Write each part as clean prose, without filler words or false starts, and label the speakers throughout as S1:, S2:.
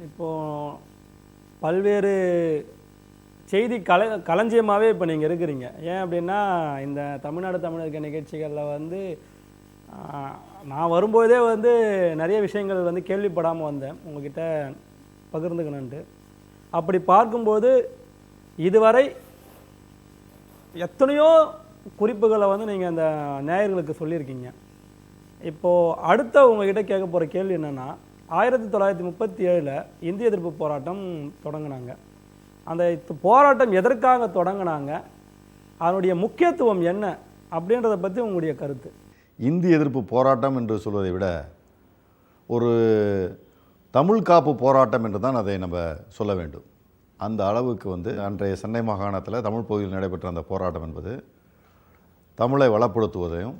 S1: இப்போது பல்வேறு செய்தி களஞ்சியமாகவே இப்போ நீங்கள் இருக்கிறீங்க. ஏன் அப்படின்னா, இந்த தமிழ்நாடு தமிழக நிகழ்ச்சிகளில் வந்து நான் வரும்போதே வந்து நிறைய விஷயங்கள் வந்து கேள்விப்படாமல் வந்தேன், உங்ககிட்ட பகிர்ந்துக்கணுன்ட்டு. அப்படி பார்க்கும்போது இதுவரை எத்தனையோ குறிப்புகளை வந்து நீங்கள் அந்த நேயர்களுக்கு சொல்லியிருக்கீங்க. இப்போது அடுத்த உங்ககிட்ட கேட்க போகிற கேள்வி என்னென்னா, 1937 இந்திய எதிர்ப்பு போராட்டம் தொடங்கினாங்க. அந்த போராட்டம் எதற்காக தொடங்கினாங்க, அதனுடைய முக்கியத்துவம் என்ன அப்படின்றத பற்றி உங்களுடைய கருத்து?
S2: இந்திய எதிர்ப்பு போராட்டம் என்று சொல்வதை விட ஒரு தமிழ் காப்பு போராட்டம் என்று தான் அதை நம்ம சொல்ல வேண்டும். அந்த அளவுக்கு வந்து அன்றைய சென்னை மாகாணத்தில் தமிழ் பகுதியில் நடைபெற்ற அந்த போராட்டம் என்பது தமிழை வளப்படுத்துவதையும்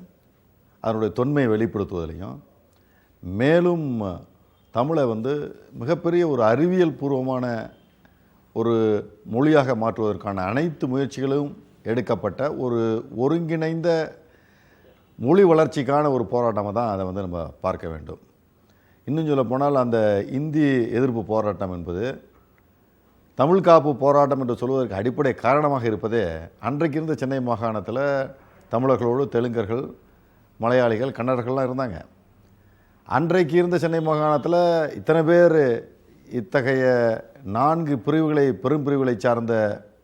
S2: அதனுடைய தொன்மையை வெளிப்படுத்துவதிலையும், மேலும் தமிழை வந்து மிகப்பெரிய ஒரு அறிவியல் பூர்வமான ஒரு மொழியாக மாற்றுவதற்கான அனைத்து முயற்சிகளும் எடுக்கப்பட்ட ஒரு ஒருங்கிணைந்த மொழி வளர்ச்சிக்கான ஒரு போராட்டமாக தான் அதை வந்து நம்ம பார்க்க வேண்டும். இன்னும் சொல்ல போனால் அந்த இந்தி எதிர்ப்பு போராட்டம் என்பது தமிழ் காப்பு போராட்டம் என்று சொல்வதற்கு அடிப்படை காரணமாக இருப்பதே, அன்றைக்கு இருந்த சென்னை மாகாணத்தில் தமிழர்களோடு தெலுங்கர்கள், மலையாளிகள், கன்னடர்கள்லாம் இருந்தாங்க. அன்றைக்கு இருந்த சென்னை மாகாணத்தில் இத்தனை பேர் இத்தகைய 4 பிரிவுகளை, பெரும் பிரிவுகளை சார்ந்த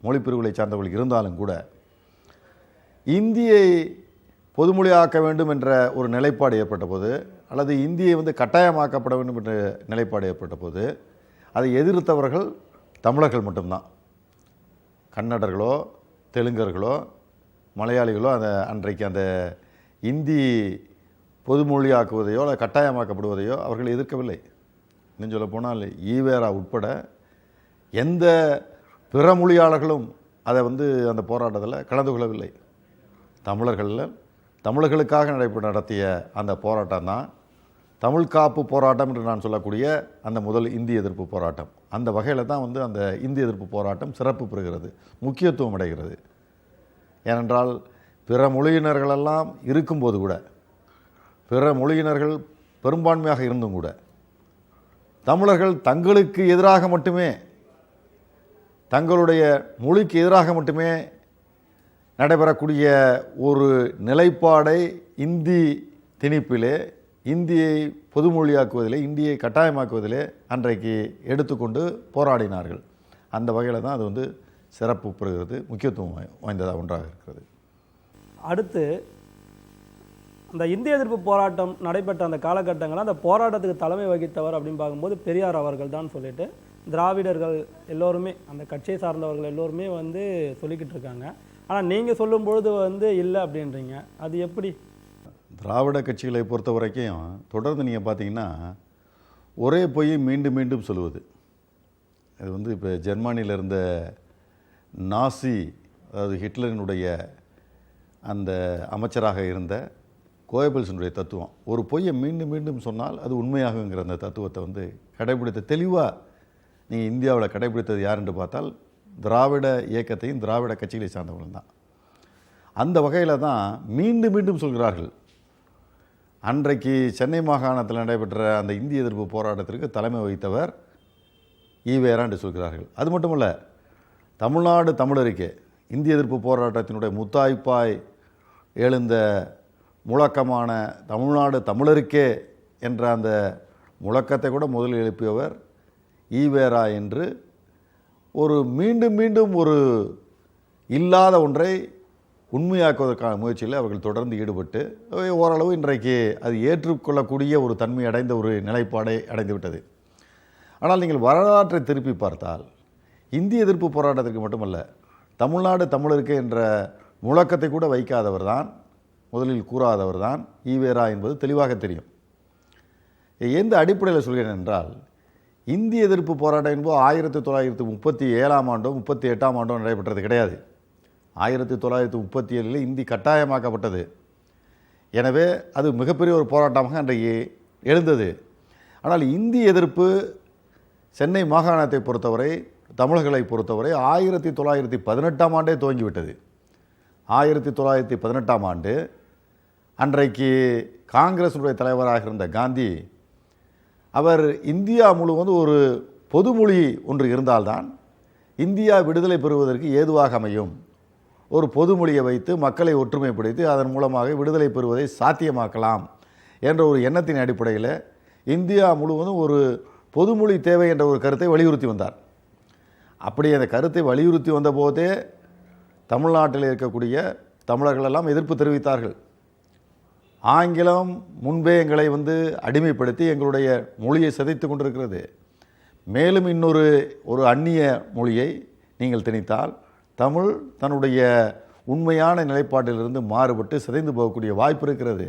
S2: மொழி பிரிவுகளை சார்ந்தவர்கள் இருந்தாலும் கூட இந்தியை பொதுமொழியாக்க வேண்டும் என்ற ஒரு நிலைப்பாடு ஏற்பட்ட போது, அல்லது இந்தியை வந்து கட்டாயமாக்கப்பட வேண்டும் என்ற நிலைப்பாடு ஏற்பட்ட போது அதை எதிர்த்தவர்கள் தமிழர்கள் மட்டும்தான். கன்னடர்களோ, தெலுங்கர்களோ, மலையாளிகளோ அன்றைக்கு அந்த இந்தி பொதுமொழியாக்குவதையோ அல்லது கட்டாயமாக்கப்படுவதையோ அவர்கள் எதிர்க்கவில்லை. இன்னும் சொல்ல போனால் ஈவேரா உட்பட எந்த பிற மொழியாளர்களும் அதை வந்து அந்த போராட்டத்தில் கலந்து கொள்ளவில்லை. தமிழர்களுக்காக நடத்திய அந்த போராட்டம் தான் தமிழ் காப்பு போராட்டம் என்று நான் சொல்லக்கூடிய அந்த முதல் இந்திய எதிர்ப்பு போராட்டம். அந்த வகையில் தான் வந்து அந்த இந்திய எதிர்ப்பு போராட்டம் சிறப்பு பெறுகிறது, முக்கியத்துவம் அடைகிறது. ஏனென்றால் பிற மொழியினர்களெல்லாம் இருக்கும்போது கூட, பிற மொழியினர்கள் பெரும்பான்மையாக இருந்தும் கூட, தமிழர்கள் தங்களுக்கு எதிராக மட்டுமே, தங்களுடைய மொழிக்கு எதிராக மட்டுமே நடைபெறக்கூடிய ஒரு நிலைப்பாடை இந்தி திணிப்பிலே, இந்தியை பொதுமொழியாக்குவதிலே, இந்தியை கட்டாயமாக்குவதிலே அன்றைக்கு எடுத்துக்கொண்டு போராடினார்கள். அந்த வகையில் தான் அது வந்து சிறப்பு பெறுகிறது, முக்கியத்துவம் வாய்ந்ததாக ஒன்றாக இருக்கிறது.
S1: அடுத்து அந்த இந்திய எதிர்ப்பு போராட்டம் நடைபெற்ற அந்த காலகட்டங்களில் அந்த போராட்டத்துக்கு தலைமை வகித்தவர் அப்படின்னு பார்க்கும்போது பெரியார் அவர்கள் தான் சொல்லிட்டு திராவிடர்கள் எல்லோருமே, அந்த கட்சியை சார்ந்தவர்கள் எல்லோருமே வந்து சொல்லிக்கிட்டு இருக்காங்க. ஆனால் நீங்கள் சொல்லும்பொழுது வந்து இல்லை அப்படின்றீங்க, அது எப்படி?
S2: திராவிட கட்சிகளை பொறுத்த வரைக்கும் தொடர்ந்து நீங்கள் பார்த்தீங்கன்னா ஒரே பொய் மீண்டும் மீண்டும் சொல்லுவது. அது வந்து இப்போ ஜெர்மனியில் இருந்த நாசி, அதாவது ஹிட்லரினுடைய அந்த அமைச்சராக இருந்த கோயபல்ஸினுடைய தத்துவம், ஒரு பொய்யை மீண்டும் மீண்டும் சொன்னால் அது உண்மையாகுங்கிற அந்த தத்துவத்தை வந்து கடைபிடித்த, தெளிவாக நீங்கள் இந்தியாவில் கடைபிடித்தது யார் என்று பார்த்தால் திராவிட இயக்கத்தையும் திராவிட கட்சிகளை சார்ந்தவர்கள் தான். அந்த வகையில் தான் மீண்டும் மீண்டும் சொல்கிறார்கள். அன்றைக்கு சென்னை மாகாணத்தில் நடைபெற்ற அந்த இந்திய எதிர்ப்பு போராட்டத்திற்கு தலைமை வகித்தவர் ஈவேரா என்று சொல்கிறார்கள். அது மட்டுமல்ல, தமிழ்நாடு தமிழருக்கே இந்திய எதிர்ப்பு போராட்டத்தினுடைய முத்தாய்ப்பாய் எழுந்த முழக்கமான தமிழ்நாடு தமிழருக்கே என்ற அந்த முழக்கத்தை கூட முதலில் எழுப்பியவர் ஈவேரா என்று ஒரு மீண்டும் மீண்டும் ஒரு இல்லாத ஒன்றை உண்மையாக்குவதற்கான முயற்சியில் அவர்கள் தொடர்ந்து ஈடுபட்டு ஓரளவு இன்றைக்கு அது ஏற்றுக்கொள்ளக்கூடிய ஒரு தன்மை அடைந்த ஒரு நிலைப்பாடை அடைந்துவிட்டது. ஆனால் நீங்கள் வரலாற்றை திருப்பி பார்த்தால் இந்திய எதிர்ப்பு போராட்டத்திற்கு மட்டுமல்ல, தமிழ்நாடு தமிழருக்கு என்ற முழக்கத்தை கூட வைக்காதவர் தான், முதலில் கூறாதவர் தான் ஈவேரா என்பது தெளிவாக தெரியும். எந்த அடிப்படையில் சொல்கிறேன் என்றால், இந்திய எதிர்ப்பு போராட்டம் என்பது 1937ஆம் ஆண்டோ 38ஆம் ஆண்டோ நடைபெற்றது கிடையாது. 1937 இந்தி கட்டாயமாக்கப்பட்டது. எனவே அது மிகப்பெரிய ஒரு போராட்டமாக அன்றைக்கு எழுந்தது. ஆனால் இந்திய எதிர்ப்பு சென்னை மாகாணத்தை பொறுத்தவரை, தமிழர்களை பொறுத்தவரை 1918ஆம் ஆண்டே துவங்கிவிட்டது. 1918ஆம் ஆண்டு அன்றைக்கு காங்கிரஸுடைய தலைவராக இருந்த காந்தி, அவர் இந்தியா முழுவதும் ஒரு பொதுமொழி ஒன்று இருந்தால்தான் இந்தியா விடுதலை பெறுவதற்கு ஏதுவாக அமையும். ஒரு பொதுமொழியை வைத்து மக்களை ஒற்றுமைப்படுத்தி அதன் மூலமாக விடுதலை பெறுவதை சாத்தியமாக்கலாம் என்ற ஒரு எண்ணத்தின் அடிப்படையில் இந்தியா முழுவதும் ஒரு பொதுமொழி தேவை என்ற ஒரு கருத்தை வலியுறுத்தி வந்தார். அப்படி அந்த கருத்தை வலியுறுத்தி வந்த போதே தமிழ்நாட்டில் இருக்கக்கூடிய தமிழர்களெல்லாம் எதிர்ப்பு தெரிவித்தார்கள். ஆங்கிலம் முன்பே எங்களை அடிமைப்படுத்தி எங்களுடைய மொழியை சிதைத்து கொண்டிருக்கிறது. மேலும் இன்னொரு அந்நிய மொழியை நீங்கள் திணித்தால் தமிழ் தன்னுடைய உண்மையான நிலைப்பாட்டிலிருந்து மாறுபட்டு சிதைந்து போகக்கூடிய வாய்ப்பு இருக்கிறது.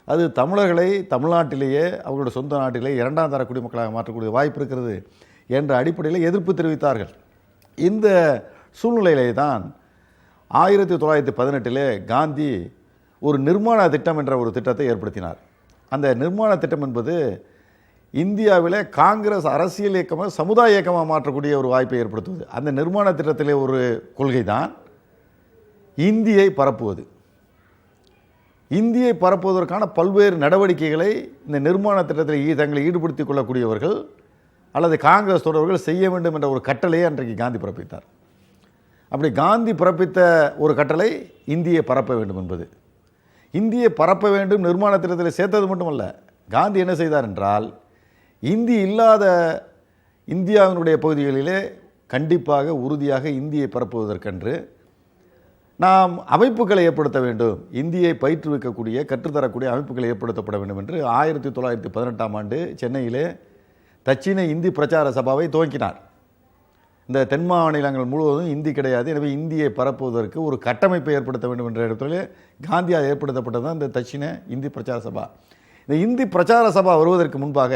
S2: அது தமிழர்களை தமிழ்நாட்டிலேயே அவர்களுடைய சொந்த நாட்டிலே இரண்டாம் தர குடிமக்களாக மாற்றக்கூடிய வாய்ப்பு இருக்கிறது என்ற அடிப்படையில் எதிர்ப்பு தெரிவித்தார்கள். இந்த சூழ்நிலையிலே தான் 1918 காந்தி ஒரு நிர்மாண திட்டம் என்ற ஒரு திட்டத்தை ஏற்படுத்தினார். அந்த நிர்மாண திட்டம் என்பது இந்தியாவில் காங்கிரஸ் அரசியல் இயக்கமாக சமுதாய இயக்கமாக மாற்றக்கூடிய ஒரு வாய்ப்பை ஏற்படுத்துவது. அந்த நிர்மாண திட்டத்திலே ஒரு கொள்கை தான் இந்தியை பரப்புவது. இந்தியை பரப்புவதற்கான பல்வேறு நடவடிக்கைகளை இந்த நிர்மாண திட்டத்தில் தங்களை ஈடுபடுத்திக் கொள்ளக்கூடியவர்கள் அல்லது காங்கிரஸ் தொடர்பவர்கள் செய்ய வேண்டும் என்ற ஒரு கட்டளையை அன்றைக்கு காந்தி பிறப்பித்தார். அப்படி காந்தி பிறப்பித்த ஒரு கட்டளை இந்தியை பரப்ப வேண்டும் என்பது. இந்தியை பரப்ப வேண்டும் நிர்மாண திட்டத்தில் சேர்த்தது மட்டுமல்ல, காந்தி என்ன செய்தார் என்றால், இந்தி இல்லாத இந்தியாவினுடைய பகுதிகளிலே கண்டிப்பாக உறுதியாக இந்தியை பரப்புவதற்கென்று நாம் அமைப்புகளை ஏற்படுத்த வேண்டும், இந்தியை பயிற்றுவிக்கக்கூடிய கற்றுத்தரக்கூடிய அமைப்புகளை ஏற்படுத்தப்பட வேண்டும் என்று 1918 ஆண்டு சென்னையிலே தட்சிண இந்தி பிரச்சார சபாவை துவக்கினார். இந்த தென் மாநிலங்கள் முழுவதும் இந்தி கிடையாது, எனவே இந்தியை பரப்புவதற்கு ஒரு கட்டமைப்பை ஏற்படுத்த வேண்டும் என்ற இடத்துல காந்தியால் ஏற்படுத்தப்பட்டது தான் இந்த தட்சிண இந்தி பிரச்சார சபா. இந்த இந்தி பிரச்சார சபா வருவதற்கு முன்பாக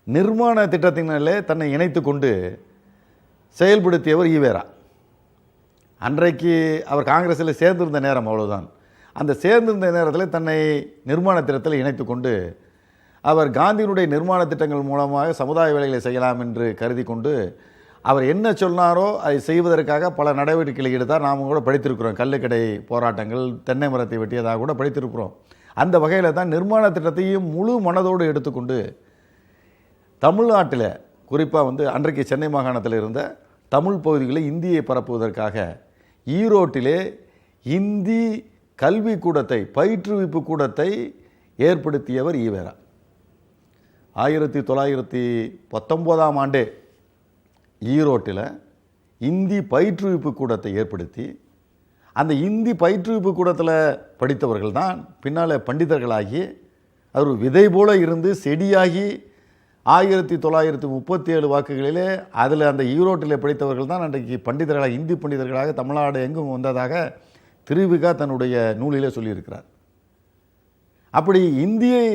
S2: நிர்மாண திட்டத்தினாலே தன்னை இணைத்து கொண்டு செயல்படுத்தியவர் ஈவேரா. அன்றைக்கு அவர் காங்கிரஸில் சேர்ந்திருந்த நேரம், அவ்வளவுதான். அந்த சேர்ந்திருந்த நேரத்தில் தன்னை நிர்மாண திட்டத்தில் இணைத்து கொண்டு அவர் காந்தியினுடைய நிர்மாண திட்டங்கள் மூலமாக சமுதாய வேலைகளை செய்யலாம் என்று கருதி கொண்டு அவர் என்ன சொன்னாரோ அதை செய்வதற்காக பல நடவடிக்கைகளை எடுத்தார். நாம் கூட படித்திருக்கிறோம். கள்ளுக்கடை போராட்டங்கள், தென்னை மரத்தை வெட்டியதாக கூட படித்திருக்கிறோம். அந்த வகையில் தான் நிர்மாண திட்டத்தையும் முழு மனதோடு எடுத்துக்கொண்டு தமிழ்நாட்டில் குறிப்பாக அன்றைக்கு சென்னை மாகாணத்தில் இருந்த தமிழ் பகுதிகளை இந்தியை பரப்புவதற்காக ஈரோட்டிலே இந்தி கல்வி கூடத்தை, பயிற்றுவிப்பு கூடத்தை ஏற்படுத்தியவர் ஈவேரா. 1919 ஆண்டே ஈரோட்டில் இந்தி பயிற்றுவிப்பு கூடத்தை ஏற்படுத்தி அந்த இந்தி பயிற்றுவிப்பு கூடத்தில் படித்தவர்கள் தான் பின்னால் பண்டிதர்களாகி அவர் விதை போல இருந்து செடியாகி 1937 வாக்குகளிலே அதில் அந்த ஈரோட்டில் படித்தவர்கள் தான் அன்றைக்கு பண்டிதர்களாக, இந்தி பண்டிதர்களாக தமிழ்நாடு எங்கும் வந்ததாக திருவிகா தன்னுடைய நூலிலே சொல்லியிருக்கிறார். அப்படி இந்தியை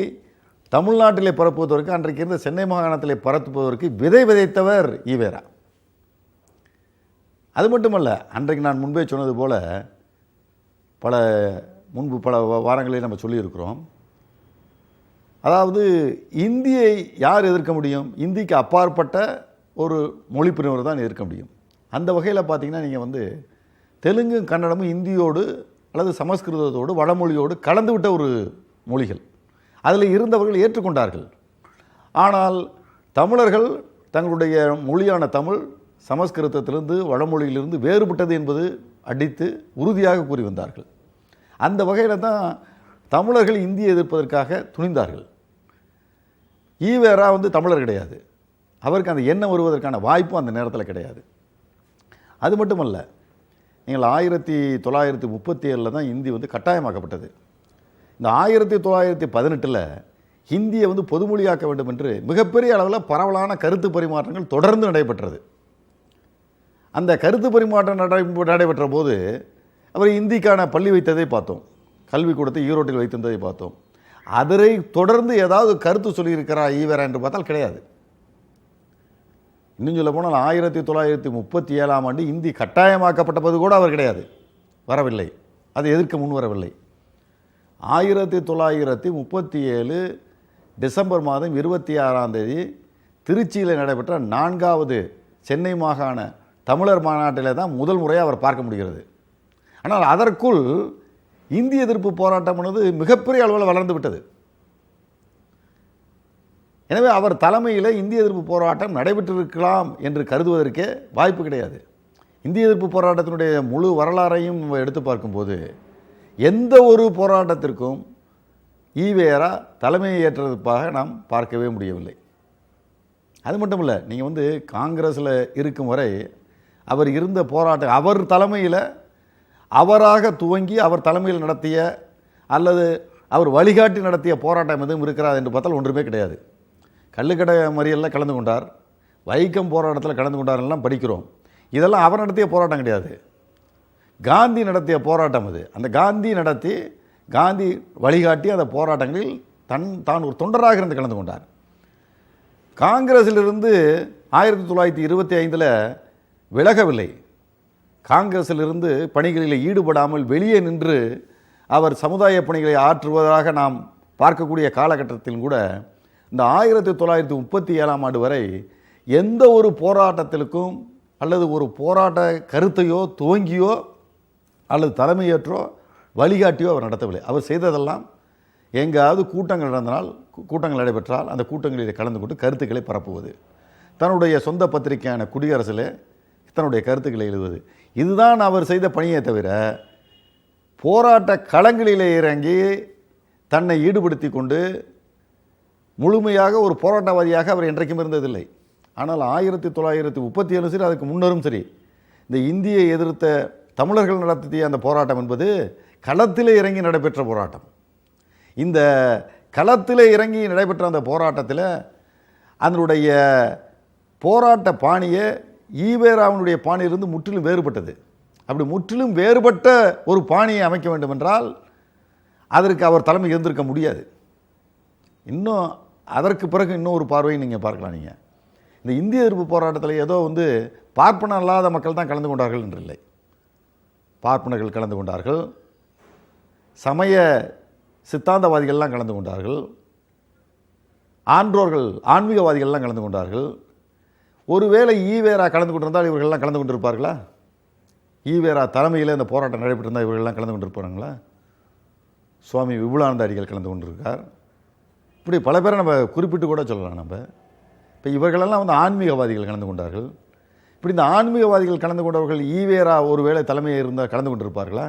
S2: தமிழ்நாட்டிலே பரப்புவதற்கு அன்றைக்கு இருந்த சென்னை மாகாணத்திலே பரப்புவதற்கு விதை விதைத்தவர் ஈவேரா. அது மட்டுமல்ல, அன்றைக்கு நான் முன்பே சொன்னது போல பல வாரங்களில் நம்ம சொல்லியிருக்கிறோம். அதாவது இந்தியை யார் எதிர்க்க முடியும்? இந்திக்கு அப்பாற்பட்ட ஒரு மொழிப்பிரிவினர் தான் எதிர்க்க முடியும். அந்த வகையில் பார்த்தீங்கன்னா நீங்கள் தெலுங்கு கன்னடமும் இந்தியோடு அல்லது சமஸ்கிருதத்தோடு வடமொழியோடு கலந்து விட்ட ஒரு மொழிகள். அதில் இருந்தவர்கள் ஏற்றுக்கொண்டார்கள். ஆனால் தமிழர்கள் தங்களுடைய மொழியான தமிழ் சமஸ்கிருதத்திலிருந்து வடமொழியிலிருந்து வேறுபட்டது என்பது அடித்து உறுதியாக கூறி வந்தார்கள். அந்த வகையில் தான் தமிழர்கள் இந்தியை எதிர்ப்பதற்காக துணிந்தார்கள். ஈவேரா தமிழர் கிடையாது. அவருக்கு அந்த எண்ணம் வருவதற்கான வாய்ப்பும் அந்த நேரத்தில் கிடையாது. அது மட்டுமல்ல, நீங்கள் 1937 தான் இந்தி கட்டாயமாக்கப்பட்டது. இந்த 1918 ஹிந்தியை பொதுமொழியாக்க வேண்டும் என்று மிகப்பெரிய அளவில் பரவலான கருத்து பரிமாற்றங்கள் தொடர்ந்து நடைபெற்றது. அந்த கருத்து பரிமாற்றம் நடைபெற்ற போது அவர் இந்திக்கான பள்ளி வைத்ததை பார்த்தோம், கல்விக்கூடத்தை ஈரோட்டில் வைத்திருந்ததை பார்த்தோம். அதனை தொடர்ந்து ஏதாவது கருத்து சொல்லியிருக்கிறார் ஈவேரா என்று பார்த்தால் கிடையாது. இன்னும் சொல்ல போனால் 1937 ஆண்டு இந்தி கட்டாயமாக்கப்பட்டது கூட அவர் கிடையாது, வரவில்லை, அதை எதிர்க்க முன் வரவில்லை. 1937 டிசம்பர் மாதம் 26 திருச்சியில் நடைபெற்ற 4வது சென்னை மாகாண தமிழர் மாநாட்டில் தான் முதல் முறையாக அவர் பார்க்க முடிகிறது. ஆனால் அதற்குள் இந்திய எதிர்ப்பு போராட்டம் மிகப்பெரிய அளவில் வளர்ந்து விட்டது. எனவே அவர் தலைமையில் இந்திய எதிர்ப்பு போராட்டம் நடைபெற்றிருக்கலாம் என்று கருதுவதற்கே வாய்ப்பு கிடையாது. இந்திய எதிர்ப்பு போராட்டத்தினுடைய முழு வரலாறையும் எடுத்து பார்க்கும்போது எந்த ஒரு போராட்டத்திற்கும் ஈவேரா தலைமையை ஏற்றதற்காக நாம் பார்க்கவே முடியவில்லை. அது மட்டும் இல்லை, நீங்கள் வந்து காங்கிரஸில் இருக்கும் வரை அவர் இருந்த போராட்டம் அவர் தலைமையில் அவராக துவங்கி அவர் தலைமையில் நடத்திய அல்லது அவர் வழிகாட்டி நடத்திய போராட்டம் எதுவும் இருக்கிறார் என்று பார்த்தால் ஒன்றுமே கிடையாது. கள்ளுக்கடை மறியலில் கலந்து கொண்டார், வைக்கம் போராட்டத்தில் கலந்து கொண்டாரெல்லாம் படிக்கிறோம். இதெல்லாம் அவர் நடத்திய போராட்டம் கிடையாது, காந்தி நடத்திய போராட்டம் அது. அந்த காந்தி வழிகாட்டி அந்த போராட்டங்களில் தான் ஒரு தொண்டராக இருந்து கலந்து கொண்டார். காங்கிரஸிலிருந்து 1925 விலகவில்லை. காங்கிரஸிலிருந்து பணிகளில் ஈடுபடாமல் வெளியே நின்று அவர் சமுதாய பணிகளை ஆற்றுவதாக நாம் பார்க்கக்கூடிய காலகட்டத்தில் கூட இந்த 1937ஆம் ஆண்டு வரை எந்த ஒரு போராட்டத்திற்கும் அல்லது ஒரு போராட்ட கருத்தையோ துவங்கியோ அல்லது தலைமையேற்றோ வழிகாட்டியோ அவர் நடத்தவில்லை. அவர் செய்ததெல்லாம் எங்காவது கூட்டங்கள் நடைபெற்றால் அந்த கூட்டங்களில் கலந்து கொண்டு கருத்துக்களை பரப்புவது, தன்னுடைய சொந்த பத்திரிகையான குடியரசில் தன்னுடைய கருத்துக்களை எழுதுவது, இதுதான் அவர் செய்த பணியை தவிர போராட்ட களங்களிலே இறங்கி தன்னை ஈடுபடுத்தி கொண்டு முழுமையாக ஒரு போராட்டவாதியாக அவர் என்றைக்கும் இருந்ததில்லை. ஆனால் 1937 சரி, அதுக்கு முன்னரும் சரி, இந்த இந்தியை எதிர்த்த தமிழர்கள் நடத்திய அந்த போராட்டம் என்பது களத்திலே இறங்கி நடைபெற்ற போராட்டம். இந்த களத்திலே இறங்கி நடைபெற்ற அந்த போராட்டத்தில் அதனுடைய போராட்ட பாணியை ஈவேராவினுடைய பாணியிலிருந்து முற்றிலும் வேறுபட்டது. அப்படி முற்றிலும் வேறுபட்ட ஒரு பாணியை அமைக்க வேண்டும் என்றால் அதற்கு அவர் தலைமை இருந்திருக்க முடியாது. இன்னும் அதற்கு பிறகு இன்னும் ஒரு பார்வையை நீங்கள் பார்க்கலாம். நீங்கள் இந்த இந்திய எதிர்ப்பு போராட்டத்தில் ஏதோ வந்து பார்ப்பனர் அல்லாத மக்கள் தான் கலந்து கொண்டார்கள் என்று இல்லை. பார்ப்பனர்கள் கலந்து கொண்டார்கள், சமய சித்தாந்தவாதிகள்லாம் கலந்து கொண்டார்கள், ஆன்மீகவாதிகள்லாம் கலந்து கொண்டார்கள். ஒருவேளை ஈவேரா கலந்து கொண்டிருந்தால் இவர்கள்லாம் கலந்து கொண்டிருப்பார்களா? ஈவேரா தலைமையில் இந்த போராட்டம் நடைபெற்றிருந்தால் இவர்கள்லாம் கலந்து கொண்டிருப்பாங்களா? சுவாமி விபுலானந்த அடிகள் கலந்து கொண்டிருக்கார். இப்படி பல பேரை நம்ம குறிப்பிட்டு கூட சொல்லலாம். நம்ம இப்போ இவர்களெல்லாம் வந்து ஆன்மீகவாதிகள் கலந்து கொண்டார்கள். இப்படி இந்த ஆன்மீகவாதிகள் கலந்து கொண்டவர்கள் ஈவேரா ஒருவேளை தலைமையை இருந்தால் கலந்து கொண்டிருப்பார்களா?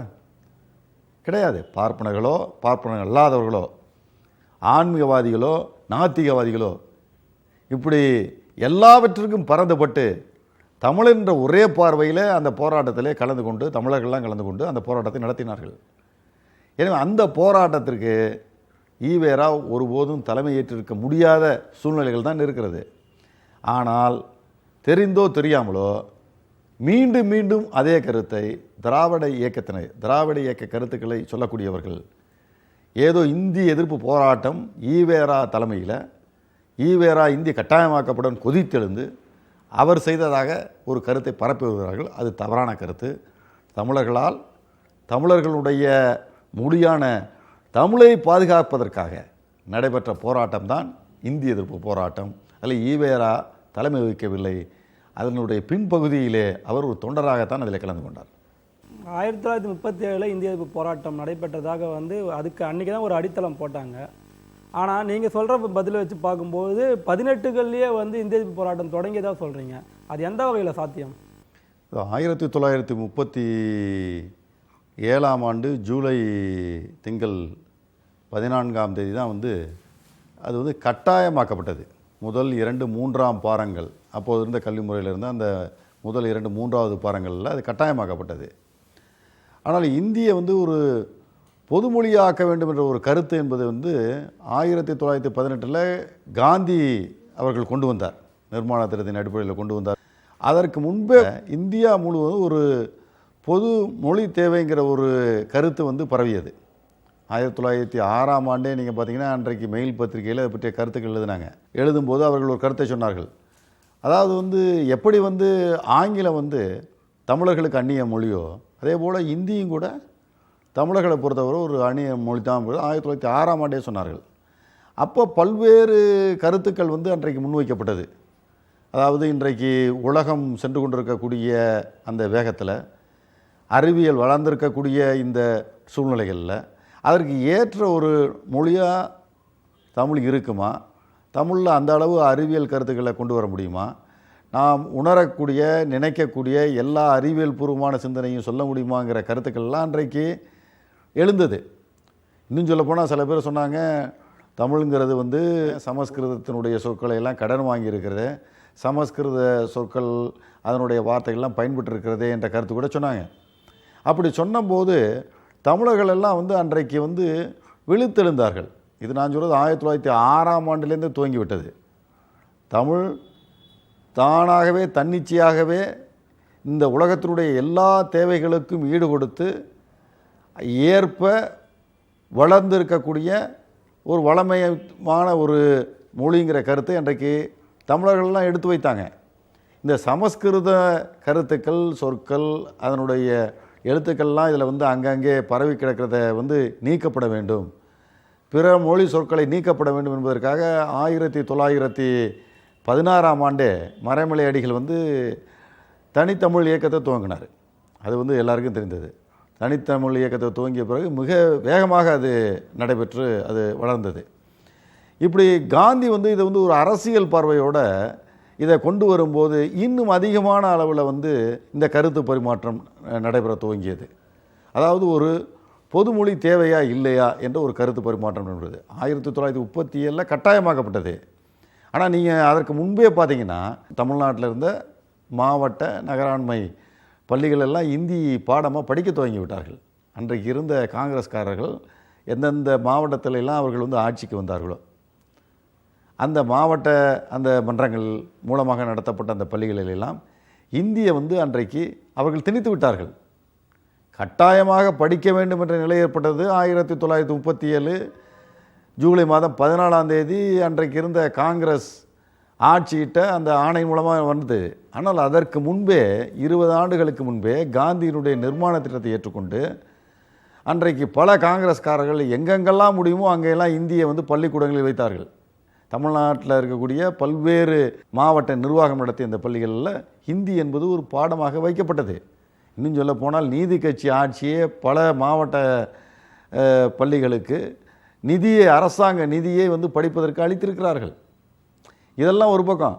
S2: கிடையாது. பார்ப்பனர்களோ பார்ப்பனர் அல்லாதவர்களோ ஆன்மீகவாதிகளோ நாத்திகவாதிகளோ இப்படி எல்லாவற்றிற்கும் பறந்துபட்டு தமிழ் என்ற ஒரே பார்வையில் அந்த போராட்டத்திலே கலந்து கொண்டு தமிழர்கள்லாம் கலந்து கொண்டு அந்த போராட்டத்தை நடத்தினார்கள். எனவே அந்த போராட்டத்திற்கு ஈவேரா ஒருபோதும் தலைமையேற்றிருக்க முடியாத சூழ்நிலைகள் தான் இருக்கிறது. ஆனால் தெரிந்தோ தெரியாமலோ மீண்டும் மீண்டும் அதே கருத்தை திராவிட இயக்க கருத்துக்களை சொல்லக்கூடியவர்கள் ஏதோ இந்திய எதிர்ப்பு போராட்டம் ஈவேரா தலைமையில் ஈவேரா இந்திய கட்டாயமாக்கப்படும் கொதித்தெழுந்து அவர் செய்ததாக ஒரு கருத்தை பரப்பி வருகிறார்கள். அது தவறான கருத்து. தமிழர்களுடைய மொழியான தமிழை பாதுகாப்பதற்காக நடைபெற்ற போராட்டம் தான் இந்திய எதிர்ப்பு போராட்டம். அதில் ஈவேரா தலைமை வகிக்கவில்லை. அதனுடைய பின்பகுதியிலே அவர் ஒரு தொண்டராகத்தான் அதில் கலந்து கொண்டார்.
S1: 1937 இந்திய எதிர்ப்பு போராட்டம் நடைபெற்றதாக வந்து அதுக்கு அன்றைக்கி தான் ஒரு அடித்தளம் போட்டாங்க. ஆனால் நீங்கள் சொல்கிற பதிலை வச்சு பார்க்கும்போது 18கள்லேயே வந்து இந்திய எதிர்ப்பு போராட்டம் தொடங்கியதாக சொல்கிறீங்க. அது எந்த வகையில் சாத்தியம்?
S2: 1937ஆம் ஆண்டு ஜூலை திங்கள் 14ஆம் தேதி தான் வந்து அது வந்து கட்டாயமாக்கப்பட்டது. முதல் 2, 3ஆம் பாரங்கள் அப்போது இருந்த கல்வி முறையில் இருந்த அந்த முதல் 2, 3வது பாரங்களில் அது கட்டாயமாக்கப்பட்டது. ஆனால் இந்திய வந்து ஒரு பொதுமொழியாக்க வேண்டும் என்ற ஒரு கருத்து என்பது வந்து 1918 காந்தி அவர்கள் கொண்டு வந்தார். நிர்மாண திட்டத்தின் அடிப்படையில் கொண்டு வந்தார். அதற்கு முன்பே இந்தியா முழுவதும் ஒரு பொது மொழி தேவைங்கிற ஒரு கருத்து வந்து பரவியது. 1906ஆம் ஆண்டே நீங்கள் பார்த்தீங்கன்னா அன்றைக்கு மெயில் பத்திரிகையில் அதை பற்றிய கருத்துக்கள் எழுதும்போது அவர்கள் ஒரு கருத்தை சொன்னார்கள். அதாவது வந்து எப்படி வந்து ஆங்கிலம் வந்து தமிழர்களுக்கு அந்நிய மொழியோ அதே போல் இந்தியும் கூட தமிழர்களை பொறுத்தவரை ஒரு அந்நிய மொழி தான் 1906ஆம் ஆண்டே சொன்னார்கள். அப்போ பல்வேறு கருத்துக்கள் வந்து அன்றைக்கு முன்வைக்கப்பட்டது. அதாவது இன்றைக்கு உலகம் சென்று கொண்டிருக்கக்கூடிய அந்த வேகத்தில் அறிவியல் வளர்ந்திருக்கக்கூடிய இந்த சூழ்நிலைகளில் அதற்கு ஏற்ற ஒரு மொழியாக தமிழ் இருக்குமா, தமிழில் அந்த அளவு அறிவியல் கருத்துக்களை கொண்டு வர முடியுமா? நாம் உணரக்கூடிய நினைக்கக்கூடிய எல்லா அறிவியல் பூர்வமான சிந்தனையும் சொல்ல முடியுமாங்கிற கருத்துக்கள்லாம் அன்றைக்கு எழுந்தது. இன்னும் சொல்லப்போனால் சில பேர் சொன்னாங்க, தமிழுங்கிறது வந்து சமஸ்கிருதத்தினுடைய சொற்களை எல்லாம் கடன் வாங்கியிருக்கிறது, சமஸ்கிருத சொற்கள் அதனுடைய வார்த்தைகள்லாம் பயன்பட்டு இருக்கிறதே என்ற கருத்து கூட சொன்னாங்க. அப்படி சொன்னபோது தமிழர்கள் எல்லாம் வந்து அன்றைக்கு வந்து விழித்தெழுந்தார்கள். இது நான் சொல்கிறது 1906ஆம் ஆண்டிலேருந்து துவங்கிவிட்டது. தமிழ் தானாகவே தன்னிச்சையாகவே இந்த உலகத்தினுடைய எல்லா தேவைகளுக்கும் ஈடு கொடுத்து ஏற்ப வளர்ந்திருக்கக்கூடிய ஒரு வளமையான ஒரு மொழிங்கிற கருத்தை அன்றைக்கு தமிழர்கள்லாம் எடுத்து வைத்தாங்க. இந்த சமஸ்கிருத கருத்துக்கள் சொற்கள் அதனுடைய எழுத்துக்கள்லாம் இதில் வந்து அங்கங்கே பரவி கிடக்கிறத வந்து நீக்கப்பட வேண்டும், பிற மொழி சொற்களை நீக்கப்பட வேண்டும் என்பதற்காக 1916ஆம் ஆண்டே மறைமலை அடிகள் வந்து தனித்தமிழ் இயக்கத்தை துவங்கினார். அது வந்து எல்லாருக்கும் தெரிந்தது. தனித்தமிழ் இயக்கத்தை துவங்கிய பிறகு மிக வேகமாக அது நடைபெற்று அது வளர்ந்தது. இப்படி காந்தி வந்து இதை வந்து ஒரு அரசியல் பார்வையோடு இதை கொண்டு வரும்போது இன்னும் அதிகமான அளவில் வந்து இந்த கருத்து பரிமாற்றம் நடைபெற துவங்கியது. அதாவது ஒரு பொதுமொழி தேவையா இல்லையா என்ற ஒரு கருத்து பரிமாற்றம் என்பது 1937 கட்டாயமாக்கப்பட்டது. ஆனால் நீங்கள் அதற்கு முன்பே பார்த்தீங்கன்னா தமிழ்நாட்டில் இருந்த மாவட்ட நகராண்மை பள்ளிகள் எல்லாம் இந்தி பாடமாக படிக்க துவங்கி விட்டார்கள். அன்றைக்கு இருந்த காங்கிரஸ்காரர்கள் எந்தெந்த மாவட்டத்திலெல்லாம் அவர்கள் வந்து ஆட்சிக்கு வந்தார்களோ அந்த மாவட்ட அந்த மன்றங்கள் மூலமாக நடத்தப்பட்ட அந்த பள்ளிகளிலெல்லாம் இந்தியை வந்து அன்றைக்கு அவர்கள் திணித்து விட்டார்கள். கட்டாயமாக படிக்க வேண்டும் என்ற நிலை ஏற்பட்டது 1937 ஜூலை மாதம் 14ஆம் தேதி அன்றைக்கு இருந்த காங்கிரஸ் ஆட்சியிட்ட அந்த ஆணை மூலமாக வந்தது. ஆனால் அதற்கு முன்பே 20 ஆண்டுகளுக்கு முன்பே காந்தியினுடைய நிர்மாண திட்டத்தை ஏற்றுக்கொண்டு அன்றைக்கு பல காங்கிரஸ்காரர்கள் எங்கெங்கெல்லாம் முடியுமோ அங்கெல்லாம் இந்தியை வந்து பள்ளிக்கூடங்களில் வைத்தார்கள். தமிழ்நாட்டில் இருக்கக்கூடிய பல்வேறு மாவட்ட நிர்வாகம் நடத்திய இந்த பள்ளிகளில் ஹிந்தி என்பது ஒரு பாடமாக வைக்கப்பட்டது. இன்னும் சொல்ல போனால் நீதி கட்சி ஆட்சியே பல மாவட்ட பள்ளிகளுக்கு நிதியை அரசாங்க நிதியை வந்து படிப்பதற்கு அளித்திருக்கிறார்கள். இதெல்லாம் ஒரு பக்கம்.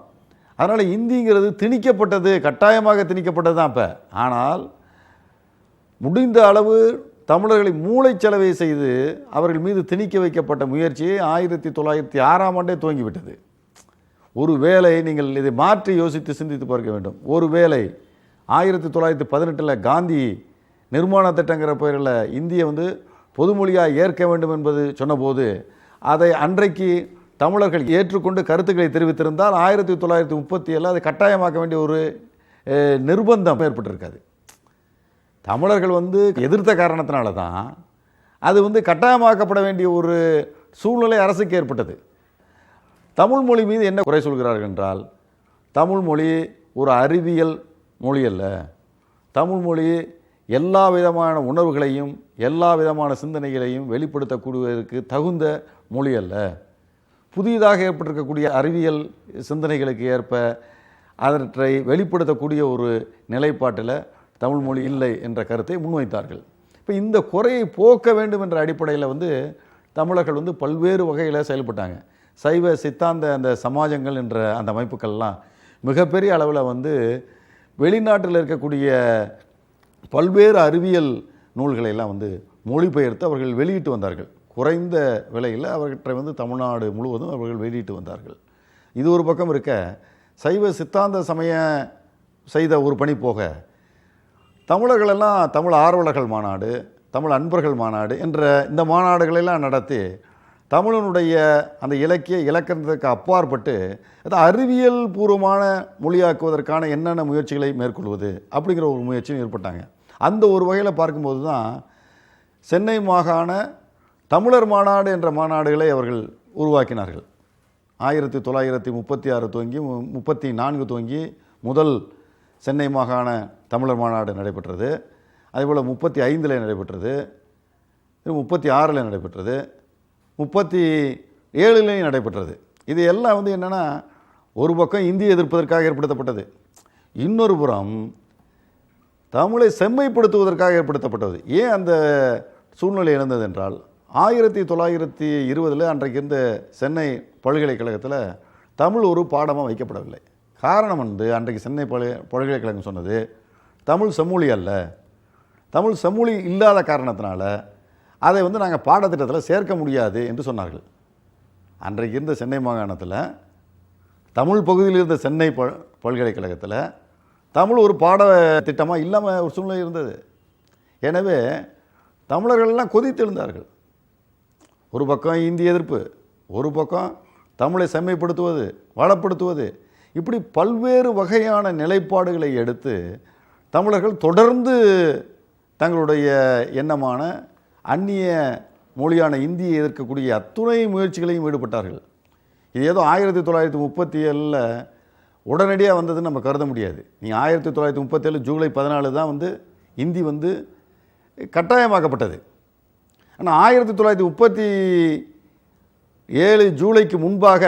S2: அதனால் இந்திங்கிறது திணிக்கப்பட்டது, கட்டாயமாக திணிக்கப்பட்டது தான் இப்போ. ஆனால் முடிந்த அளவு தமிழர்களை மூளைச்சலவை செய்து அவர்கள் மீது திணிக்க வைக்கப்பட்ட முயற்சியை 1906ஆம் ஆண்டே துவங்கிவிட்டது. ஒரு வேளை நீங்கள் இதை மாற்றி யோசித்து சிந்தித்து பார்க்க வேண்டும். ஒரு வேளை 1918 காந்தி நிர்மாண திட்டங்கிற பெயரில் இந்தியை வந்து பொதுமொழியாக ஏற்க வேண்டும் என்பது சொன்னபோது அதை அன்றைக்கு தமிழர்கள் ஏற்றுக்கொண்டு கருத்துக்களை தெரிவித்திருந்தால் 1937 அதை கட்டாயமாக்க வேண்டிய ஒரு நிர்பந்தம் ஏற்பட்டிருக்காது. தமிழர்கள் வந்து எதிர்த்த காரணத்தினால தான் அது வந்து கட்டாயமாக்கப்பட வேண்டிய ஒரு சூழ்நிலை அரசுக்கு ஏற்பட்டது. தமிழ் மொழி மீது என்ன குறை சொல்கிறார்கள் என்றால், தமிழ் மொழி ஒரு அறிவியல் மொழி அல்ல, தமிழ் மொழி எல்லா விதமான உணர்வுகளையும் எல்லா விதமான சிந்தனைகளையும் வெளிப்படுத்தக்கூடியதற்கு தகுந்த மொழி அல்ல, புதிதாக ஏற்பட்டிருக்கக்கூடிய அறிவியல் சிந்தனைகளுக்கு ஏற்ப அவற்றை வெளிப்படுத்தக்கூடிய ஒரு நிலைப்பாட்டில் தமிழ் மொழி இல்லை என்ற கருத்தை முன்வைத்தார்கள். இப்போ இந்த குறையை போக்க வேண்டும் என்ற அடிப்படையில் வந்து தமிழர்கள் வந்து பல்வேறு வகையில் செயல்பட்டாங்க. சைவ சித்தாந்த அந்த சமாஜங்கள் என்ற அந்த அமைப்புகள்லாம் மிகப்பெரிய அளவில் வந்து வெளிநாட்டில் இருக்கக்கூடிய பல்வேறு அறிவியல் நூல்களையெல்லாம் வந்து மொழிபெயர்த்து அவர்கள் வெளியிட்டு வந்தார்கள். குறைந்த விலையில் அவற்றை வந்து தமிழ்நாடு முழுவதும் அவர்கள் வெளியிட்டு வந்தார்கள். இது ஒரு பக்கம் இருக்க, சைவ சித்தாந்த சமய செய்த ஒரு பணி போக தமிழர்களெல்லாம் தமிழ் ஆர்வலர்கள் மாநாடு, தமிழ் அன்பர்கள் மாநாடு என்ற இந்த மாநாடுகளெல்லாம் நடத்தி தமிழனுடைய அந்த இலக்கிய இலக்கணத்துக்கு அப்பாற்பட்டு அது அறிவியல் பூர்வமான மொழியாக்குவதற்கான என்னென்ன முயற்சிகளை மேற்கொள்வது அப்படிங்கிற ஒரு முயற்சியும் ஏற்பட்டாங்க. அந்த ஒரு வகையில் பார்க்கும்போது தான் சென்னை மாகாண தமிழர் மாநாடு என்ற மாநாடுகளை அவர்கள் உருவாக்கினார்கள். 1936 துவங்கி 34 துவங்கி முதல் சென்னை மாகாண தமிழர் மாநாடு நடைபெற்றது. அதேபோல் 35 நடைபெற்றது, 36 நடைபெற்றது, 37 நடைபெற்றது. இது எல்லாம் வந்து என்னென்னா, ஒரு பக்கம் இந்தியை எதிர்ப்பதற்காக ஏற்படுத்தப்பட்டது, இன்னொரு புறம் தமிழை செம்மைப்படுத்துவதற்காக ஏற்படுத்தப்பட்டது. ஏன் அந்த சூழ்நிலை இருந்தது என்றால் 1920 அன்றைக்கு இருந்த சென்னை பல்கலைக்கழகத்தில் தமிழ் ஒரு பாடமாக வைக்கப்படவில்லை. காரணம் வந்து அன்றைக்கு சென்னை பல்கலைக்கழகம் சொன்னது தமிழ் செம்மொழி அல்ல, தமிழ் செம்மொழி இல்லாத காரணத்தினால அதை வந்து நாங்கள் பாடத்திட்டத்தில் சேர்க்க முடியாது என்று சொன்னார்கள். அன்றைக்கு இருந்த சென்னை மாகாணத்தில் தமிழ் பகுதியில் இருந்த சென்னை பல்கலைக்கழகத்தில் தமிழ் ஒரு பாட திட்டமாக இல்லாமல் ஒரு சூழ்நிலை இருந்தது. எனவே தமிழர்கள்லாம் கொதித்தெழுந்தார்கள். ஒரு பக்கம் இந்திய எதிர்ப்பு, ஒரு பக்கம் தமிழை செம்மைப்படுத்துவது, வளப்படுத்துவது, இப்படி பல்வேறு வகையான நிலைப்பாடுகளை எடுத்து தமிழர்கள் தொடர்ந்து தங்களுடைய எண்ணமான அந்நிய மொழியான இந்தியை எதிர்க்கக்கூடிய அத்துணை முயற்சிகளையும் ஈடுபட்டார்கள். இது ஏதோ 1937 உடனடியாக வந்ததுன்னு நம்ம கருத முடியாது. நீங்கள் 1937 ஜூலை 14 தான் வந்து இந்தி வந்து கட்டாயமாக்கப்பட்டது. ஆனால் 1937 ஜூலைக்கு முன்பாக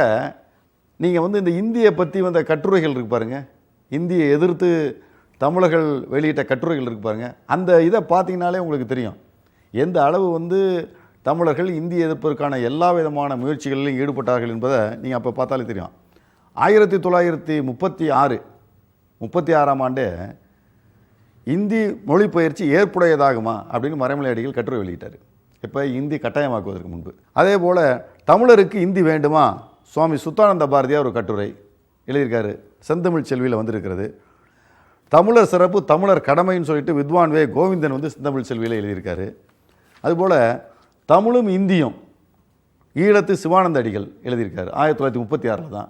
S2: நீங்கள் வந்து இந்த இந்தியை பற்றி வந்த கட்டுரைகள் இருக்கு பாருங்க, இந்தியை எதிர்த்து தமிழர்கள் வெளியிட்ட கட்டுரைகள் இருக்கு பாருங்க, அந்த இதை பார்த்தீங்கனாலே உங்களுக்கு தெரியும் எந்த அளவு வந்து தமிழர்கள் இந்திய எதிர்ப்பதற்கான எல்லா விதமான முயற்சிகளிலும் ஈடுபட்டார்கள் என்பதை நீங்கள் அப்போ பார்த்தாலே தெரியும். 1936ஆம் ஆண்டு இந்தி மொழிபெயர்ச்சி ஏற்புடையதாகுமா அப்படின்னு மறைமலை அடிகள் கட்டுரை வெளியிட்டார். இப்போ இந்தி கட்டாயமாக்குவதற்கு முன்பு. அதே போல் தமிழருக்கு இந்தி வேண்டுமா, சுவாமி சுத்தானந்த பாரதியார் ஒரு கட்டுரை எழுதியிருக்காரு, செந்தமிழ் செல்வியில் வந்திருக்கிறது. தமிழர் சிறப்பு தமிழர் கடமைன்னு சொல்லிட்டு வித்வான் வே கோவிந்தன் வந்து செந்தமிழ் செல்வியில் எழுதியிருக்காரு. அதுபோல் தமிழும் இந்தியும் ஈழத்து சிவானந்த அடிகள் எழுதியிருக்காரு 1936 தான்.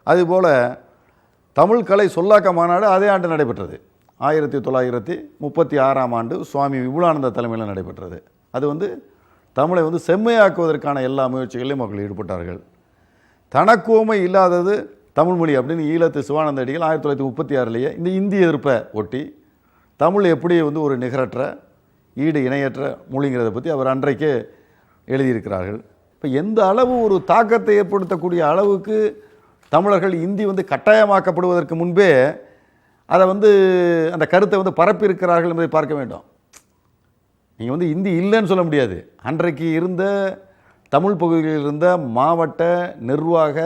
S2: அதுபோல் தமிழ் கலை சொல்லாக்க மாநாடு அதே ஆண்டு நடைபெற்றது. 1936ஆம் ஆண்டு சுவாமி விபுலானந்த தலைமையில் நடைபெற்றது. அது வந்து தமிழை வந்து செம்மையாக்குவதற்கான எல்லா முயற்சிகளிலும் மக்கள் ஈடுபட்டார்கள். தனக்குவமை இல்லாதது தமிழ்மொழி அப்படின்னு ஈழத்து சிவானந்த அடிகள் 1936 இந்த இந்திய எதிர்ப்பை ஒட்டி தமிழ் எப்படி வந்து ஒரு நிகரற்ற ஈடு இணையற்ற மொழிங்கிறத பற்றி அவர் அன்றைக்கே எழுதியிருக்கிறார்கள். இப்போ எந்த அளவு ஒரு தாக்கத்தை ஏற்படுத்தக்கூடிய அளவுக்கு தமிழர்கள் இந்தி வந்து கட்டாயமாக்கப்படுவதற்கு முன்பே அதை வந்து அந்த கருத்தை வந்து பரப்பியிருக்கிறார்கள் என்பதை பார்க்க வேண்டும். நீங்கள் வந்து இந்தி இல்லைன்னு சொல்ல முடியாது. அன்றைக்கு இருந்த தமிழ் பகுதியில் இருந்த மாவட்ட நிர்வாக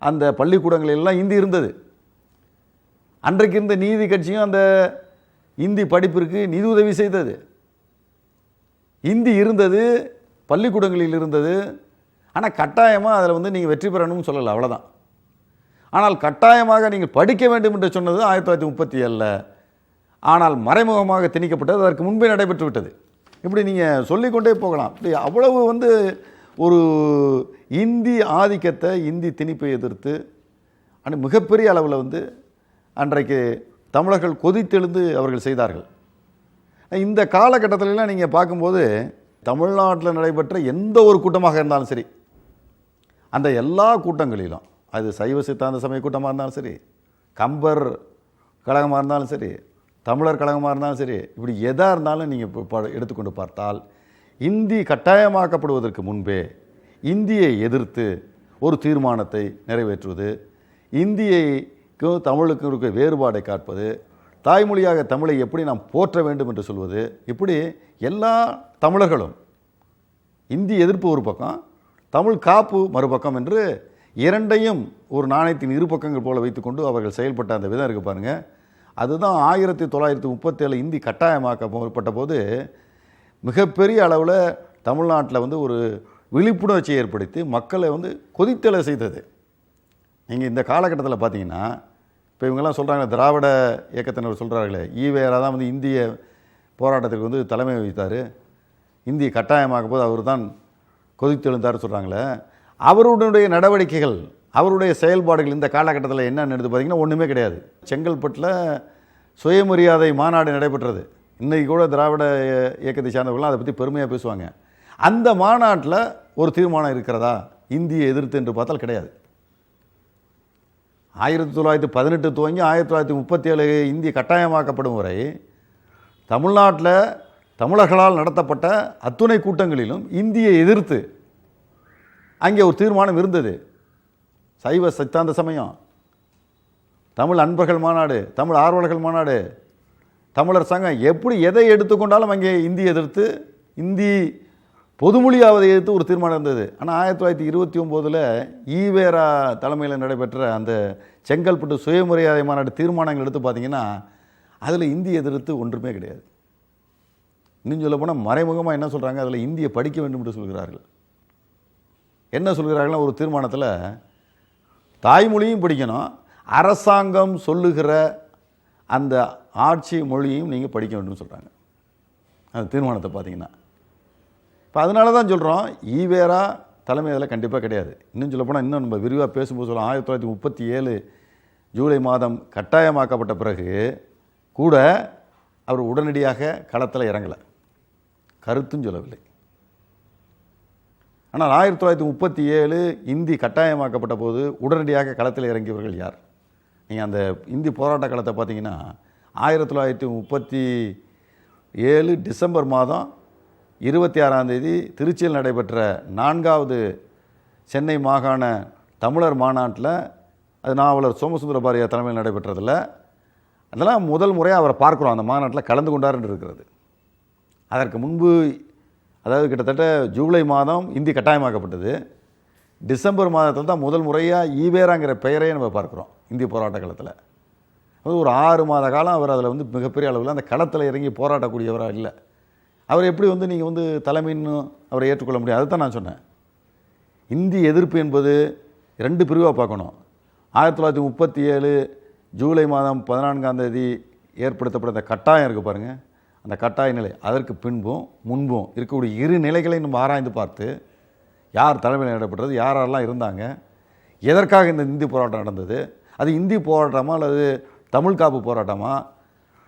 S2: அந்த பள்ளிக்கூடங்களெல்லாம் இந்தி இருந்தது. அன்றைக்கு இருந்த நீதி கட்சியும் அந்த இந்தி படிப்பிற்கு நிதி உதவி செய்தது. இந்தி இருந்தது, பள்ளிக்கூடங்களில் இருந்தது. ஆனால் கட்டாயமாக அதில் வந்து நீங்கள் வெற்றி பெறணும்னு சொல்லலை, அவ்வளோதான். ஆனால் கட்டாயமாக நீங்கள் படிக்க வேண்டும் என்று சொன்னது 1937. ஆனால் மறைமுகமாக திணிக்கப்பட்டது அதற்கு முன்பே நடைபெற்று விட்டது. இப்படி நீங்கள் சொல்லிக்கொண்டே போகலாம். இப்படி அவ்வளவு வந்து ஒரு இந்தி ஆதிக்கத்தை, இந்தி திணிப்பை எதிர்த்து மிகப்பெரிய அளவில் வந்து அன்றைக்கு தமிழர்கள் கொதித்தெழுந்து அவர்கள் செய்தார்கள். இந்த காலகட்டத்திலலாம் நீங்கள் பார்க்கும்போது தமிழ்நாட்டில் நடைபெற்ற எந்த ஒரு கூட்டமாக இருந்தாலும் சரி, அந்த எல்லா கூட்டங்களிலும் அது சைவ சித்தாந்த சமய கூட்டமாக இருந்தாலும் சரி, கம்பர் கழகமாக இருந்தாலும் சரி, தமிழர் கழகமாக இருந்தாலும் சரி, இப்படி எதாக இருந்தாலும் நீங்கள் எடுத்துக்கொண்டு பார்த்தால் இந்தி கட்டாயமாக்கப்படுவதற்கு முன்பே இந்தியை எதிர்த்து ஒரு தீர்மானத்தை நிறைவேற்றுவது, இந்தியைக்கும் தமிழுக்கும் இருக்க வேறுபாடை காட்பது, தாய்மொழியாக தமிழை எப்படி நாம் போற்ற வேண்டும் என்று சொல்வது, இப்படி எல்லா தமிழர்களும் இந்தி எதிர்ப்பு ஒரு பக்கம், தமிழ் காப்பு மறுபக்கம் என்று இரண்டையும் ஒரு நாணயத்தின் இரு பக்கங்கள் போல வைத்துக்கொண்டு அவர்கள் செயல்பட்ட அந்த விதம் இருக்குது பாருங்கள். அதுதான் 1937 இந்தி கட்டாயமாக்கப்பட்ட போது மிகப்பெரிய அளவில் தமிழ்நாட்டில் வந்து ஒரு விழிப்புணர்ச்சியை ஏற்படுத்தி மக்களை வந்து கொதித்தெழ செய்தது. நீங்கள் இந்த காலகட்டத்தில் பார்த்தீங்கன்னா, இப்போ இவங்கெல்லாம் சொல்கிறாங்க, திராவிட இயக்கத்தினர் சொல்கிறார்களே, ஈவேரா தான் வந்து இந்திய போராட்டத்திற்கு வந்து தலைமை வகித்தார், இந்திய கட்டாயமாக்க போது அவர் தான் கொதித்தெழுந்தார் சொல்கிறாங்களே, அவருடைய நடவடிக்கைகள், அவருடைய செயல்பாடுகள் இந்த காலகட்டத்தில் என்னென்னு எடுத்து பார்த்தீங்கன்னா ஒன்றுமே கிடையாது. செங்கல்பட்டில் சுயமரியாதை மாநாடு நடைபெற்றது. இன்றைக்கி கூட திராவிட இயக்கத்தை சார்ந்தவர்கள்லாம் அதை பற்றி பெருமையாக பேசுவாங்க. அந்த மாநாட்டில் ஒரு தீர்மானம் இருக்கிறதா இந்தியை எதிர்த்து என்று பார்த்தால் கிடையாது. 1918 துவங்கி 1937 இந்தி கட்டாயமாக்கப்படும் வரை தமிழ்நாட்டில் தமிழர்களால் நடத்தப்பட்ட அத்துணை கூட்டங்களிலும் இந்தியை எதிர்த்து அங்கே ஒரு தீர்மானம் இருந்தது. சைவ சித்தாந்த சமயம், தமிழ் அன்பர்கள் மாநாடு, தமிழ் ஆர்வலர்கள் மாநாடு, தமிழர் சங்கம், எப்படி எதை எடுத்துக்கொண்டாலும் அங்கே இந்தி எதிர்த்து இந்தி பொதுமொழியாவதை எதிர்த்து ஒரு தீர்மானம் இருந்தது. ஆனால் 1929 ஈவேரா தலைமையில் நடைபெற்ற அந்த செங்கல்பட்டு சுயமரியாதை மாநாடு தீர்மானங்கள் எடுத்து பார்த்தீங்கன்னா அதில் இந்தி எதிர்த்து ஒன்றுமே கிடையாது. இன்னும் சொல்ல போனால் மறைமுகமாக என்ன சொல்கிறாங்க, அதில் இந்தியை படிக்க வேண்டும் என்று சொல்கிறார்கள். என்ன சொல்கிறார்கள்னா, ஒரு தீர்மானத்தில் தாய்மொழியும் படிக்கணும், அரசாங்கம் சொல்லுகிற அந்த ஆட்சி மொழியும் நீங்கள் படிக்க வேண்டும் சொல்கிறாங்க. அந்த தீர்மானத்தை பார்த்தீங்கன்னா இப்போ அதனால தான் சொல்கிறோம், ஈவேரா தலைமை அதில் கண்டிப்பாக கிடையாது. இன்னும் சொல்லப்போனால் இன்னும் நம்ம விரிவாக பேசும்போது சொல்லலாம், 1937 ஜூலை மாதம் கட்டாயமாக்கப்பட்ட பிறகு கூட அவர் உடனடியாக களத்தில் இறங்கலை, கருத்தும் சொல்லவில்லை. ஆனால் 1937 இந்தி கட்டாயமாக்கப்பட்ட போது உடனடியாக களத்தில் இறங்கியவர்கள் யார்? நீங்கள் அந்த இந்தி போராட்ட காலத்தை பார்த்தீங்கன்னா 1937 டிசம்பர் மாதம் 26ஆம் தேதி திருச்சியில் நடைபெற்ற 4வது சென்னை மாகாண தமிழர் மாநாட்டில், அது நாவலர் சோமசுந்தர பாரதியார் தலைமையில் நடைபெற்றதில், அதெல்லாம் முதல் முறையாக அவரை பார்க்குறோம், அந்த மாநாட்டில் கலந்து கொண்டார் என்று இருக்கிறது. அதற்கு முன்பு, அதாவது கிட்டத்தட்ட ஜூலை மாதம் இந்தி கட்டாயமாக்கப்பட்டது, டிசம்பர் மாதத்தில் தான் முதல் முறையாக ஈவேராங்கிற பெயரையே நம்ம பார்க்குறோம் இந்தி போராட்ட காலத்தில். அது ஒரு 6 மாத காலம் அவர் அதில் வந்து மிகப்பெரிய அளவில் அந்த களத்தில் இறங்கி போராட்டக்கூடியவராக இல்லை. அவர் எப்படி வந்து நீங்கள் வந்து தலைமைன்னு அவரை ஏற்றுக்கொள்ள முடியும்? அதுதான் நான் சொன்னேன். இந்தி எதிர்ப்பு என்பது 2 பிரிவாக பார்க்கணும். 1937 ஜூலை மாதம் 14ஆம் தேதி ஏற்படுத்தப்பட்ட அந்த கட்டாயம் இருக்குது பாருங்கள், அந்த கட்டாய நிலை, அதற்கு பின்பும் முன்பும் இருக்கக்கூடிய இரு நிலைகளை நம்ம ஆராய்ந்து பார்த்து, யார் தலைமையில் நடைபெற்றது, யாரெல்லாம் இருந்தாங்க, எதற்காக இந்த இந்தி போராட்டம் நடந்தது, அது இந்தி போராட்டமா அல்லது தமிழ் காப்பு போராட்டமா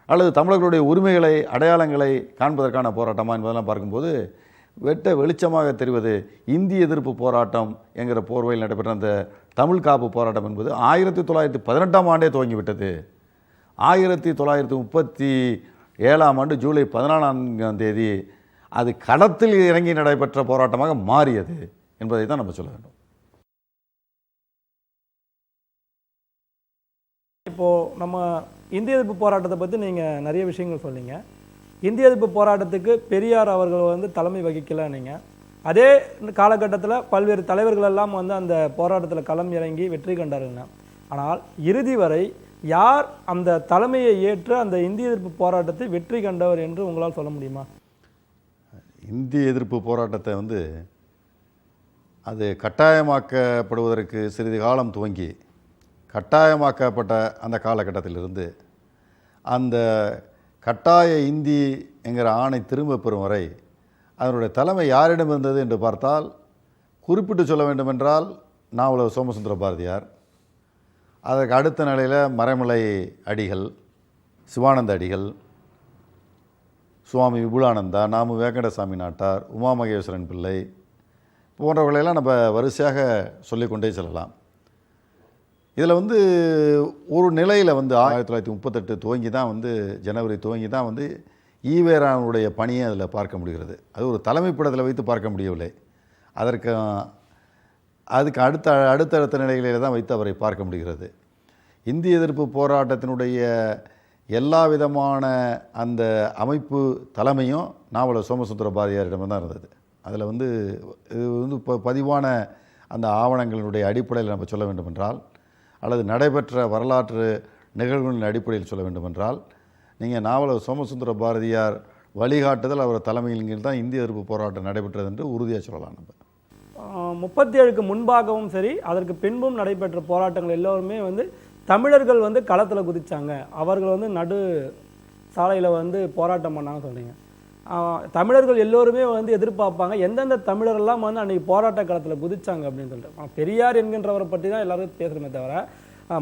S2: அல்லது தமிழர்களுடைய உரிமைகளை அடையாளங்களை காண்பதற்கான போராட்டமா என்பதெல்லாம் பார்க்கும்போது வெட்ட வெளிச்சமாக தெரிவது இந்தி எதிர்ப்பு போராட்டம் என்கிற போர்வையில் நடைபெற்ற அந்த தமிழ் காப்பு போராட்டம் என்பது 1918ஆம் ஆண்டே துவங்கிவிட்டது. 1937ஆம் ஆண்டு ஜூலை 14ஆம் தேதி அது களத்தில் இறங்கி நடைபெற்ற போராட்டமாக மாறியது என்பதை தான் நம்ம சொல்ல வேண்டும்.
S1: இப்போது நம்ம இந்திய எதிர்ப்பு போராட்டத்தை பற்றி நீங்கள் நிறைய விஷயங்கள் சொன்னீங்க. இந்திய எதிர்ப்பு போராட்டத்துக்கு பெரியார் அவர்கள் வந்து தலைமை வகிக்கல. நீங்கள் அதே காலகட்டத்தில் பல்வேறு தலைவர்கள் எல்லாம் வந்து அந்த போராட்டத்தில் களம் இறங்கி வெற்றி கண்டாருங்க. ஆனால் இறுதி வரை யார் அந்த தலைமையை ஏற்று அந்த இந்திய எதிர்ப்பு போராட்டத்தை வெற்றி கண்டவர் என்று உங்களால் சொல்ல முடியுமா?
S2: இந்திய எதிர்ப்பு போராட்டத்தை வந்து அது கட்டாயமாக்கப்படுவதற்கு சிறிது காலம் துவங்கி கட்டாயமாக்கப்பட்ட அந்த காலகட்டத்திலிருந்து அந்த கட்டாய இந்தி என்கிற ஆணை திரும்ப பெறும் வரை அதனுடைய தலைமை யாரிடம் இருந்தது என்று பார்த்தால், குறிப்பிட்டு சொல்ல வேண்டுமென்றால் நாவலர் சோமசுந்தர பாரதியார், அதற்கு அடுத்த நிலையில் மறைமலை அடிகள், சிவானந்த அடிகள், சுவாமி விபுலானந்தா, நாமு வேங்கடசாமி நாட்டார், உமா மகேஸ்வரன் பிள்ளை போன்றவர்களெல்லாம் நம்ம வரிசையாக சொல்லிக்கொண்டே செல்லலாம். இதில் வந்து ஒரு நிலையில் வந்து 1938 துவங்கி தான் வந்து ஜனவரி துவங்கி தான் வந்து ஈவேராவுடைய பணியை அதில் பார்க்க முடிகிறது. அது ஒரு தலைமைப்படத்தில் வைத்து பார்க்க முடியவில்லை. அதுக்கு அடுத்தடுத்த நிலைகளில் தான் வைத்து அவரை பார்க்க முடிகிறது. இந்திய எதிர்ப்பு போராட்டத்தினுடைய எல்லா விதமான அந்த அமைப்பு தலைமையும் நாவலர் சோமசுந்தர பாரதியாரிடம் தான் இருந்தது. அதில் வந்து இது வந்து இப்போ பதிவான அந்த ஆவணங்களினுடைய அடிப்படையில் நம்ம சொல்ல வேண்டுமென்றால், அல்லது நடைபெற்ற வரலாற்று நிகழ்வுகளின் அடிப்படையில் சொல்ல வேண்டுமென்றால், நீங்கள் நாவலர் சோமசுந்தர பாரதியார் வழிகாட்டுதல் அவர் தலைமையின் கீழ் தான் இந்திய எதிர்ப்பு போராட்டம் நடைபெற்றது என்று உறுதியாக சொல்லலாம். நம்ம
S1: 37க்கு முன்பாகவும் சரி அதற்கு பின்பும் நடைபெற்ற போராட்டங்கள் எல்லோருமே வந்து தமிழர்கள் வந்து களத்தில் குதித்தாங்க, அவர்கள் வந்து நடு சாலையில் வந்து போராட்டம் பண்ணாங்க சொல்கிறீங்க. தமிழர்கள் எல்லோருமே வந்து எதிர்பார்ப்பாங்க எந்தெந்த தமிழரெல்லாம் வந்து அன்றைக்கி போராட்ட காலத்தில் குதிச்சாங்க அப்படின்னு சொல்லிட்டு. பெரியார் என்கின்றவரை பற்றி தான் எல்லாரும் பேசுகிறோமே தவிர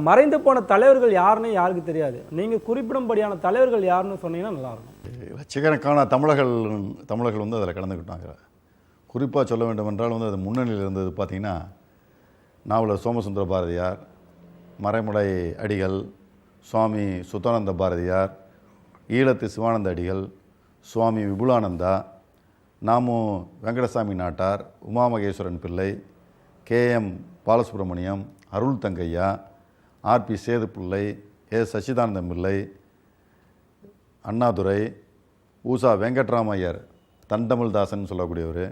S1: மறைந்து போன தலைவர்கள் யாருன்னு யாருக்கு தெரியாது. நீங்கள் குறிப்பிடும்படியான தலைவர்கள் யாருன்னு சொன்னீங்கன்னா நல்லாயிருக்கும்.
S2: லட்சக்கணக்கான தமிழர்கள் வந்து அதில் கலந்துக்கிட்டாங்க. குறிப்பாக சொல்ல வேண்டுமென்றால் வந்து அது முன்னணியில் இருந்தது பார்த்திங்கன்னா, நாவலர் சோமசுந்தர பாரதியார், மறைமலை அடிகள், சுவாமி சுத்தானந்த பாரதியார், ஈழத்து சிவானந்த அடிகள், சுவாமி விபுலானந்தா, நாமு வெங்கடசாமி நாட்டார், உமா மகேஸ்வரன் பிள்ளை, கேஎம் பாலசுப்ரமணியம், அருள் தங்கையா, ஆர்பி சேதுப்பிள்ளை, சச்சிதானந்தம் பிள்ளை, அண்ணாதுரை, ஊசா வெங்கட்ராமையர், தண்டமிழ்தாசன் சொல்லக்கூடியவர்,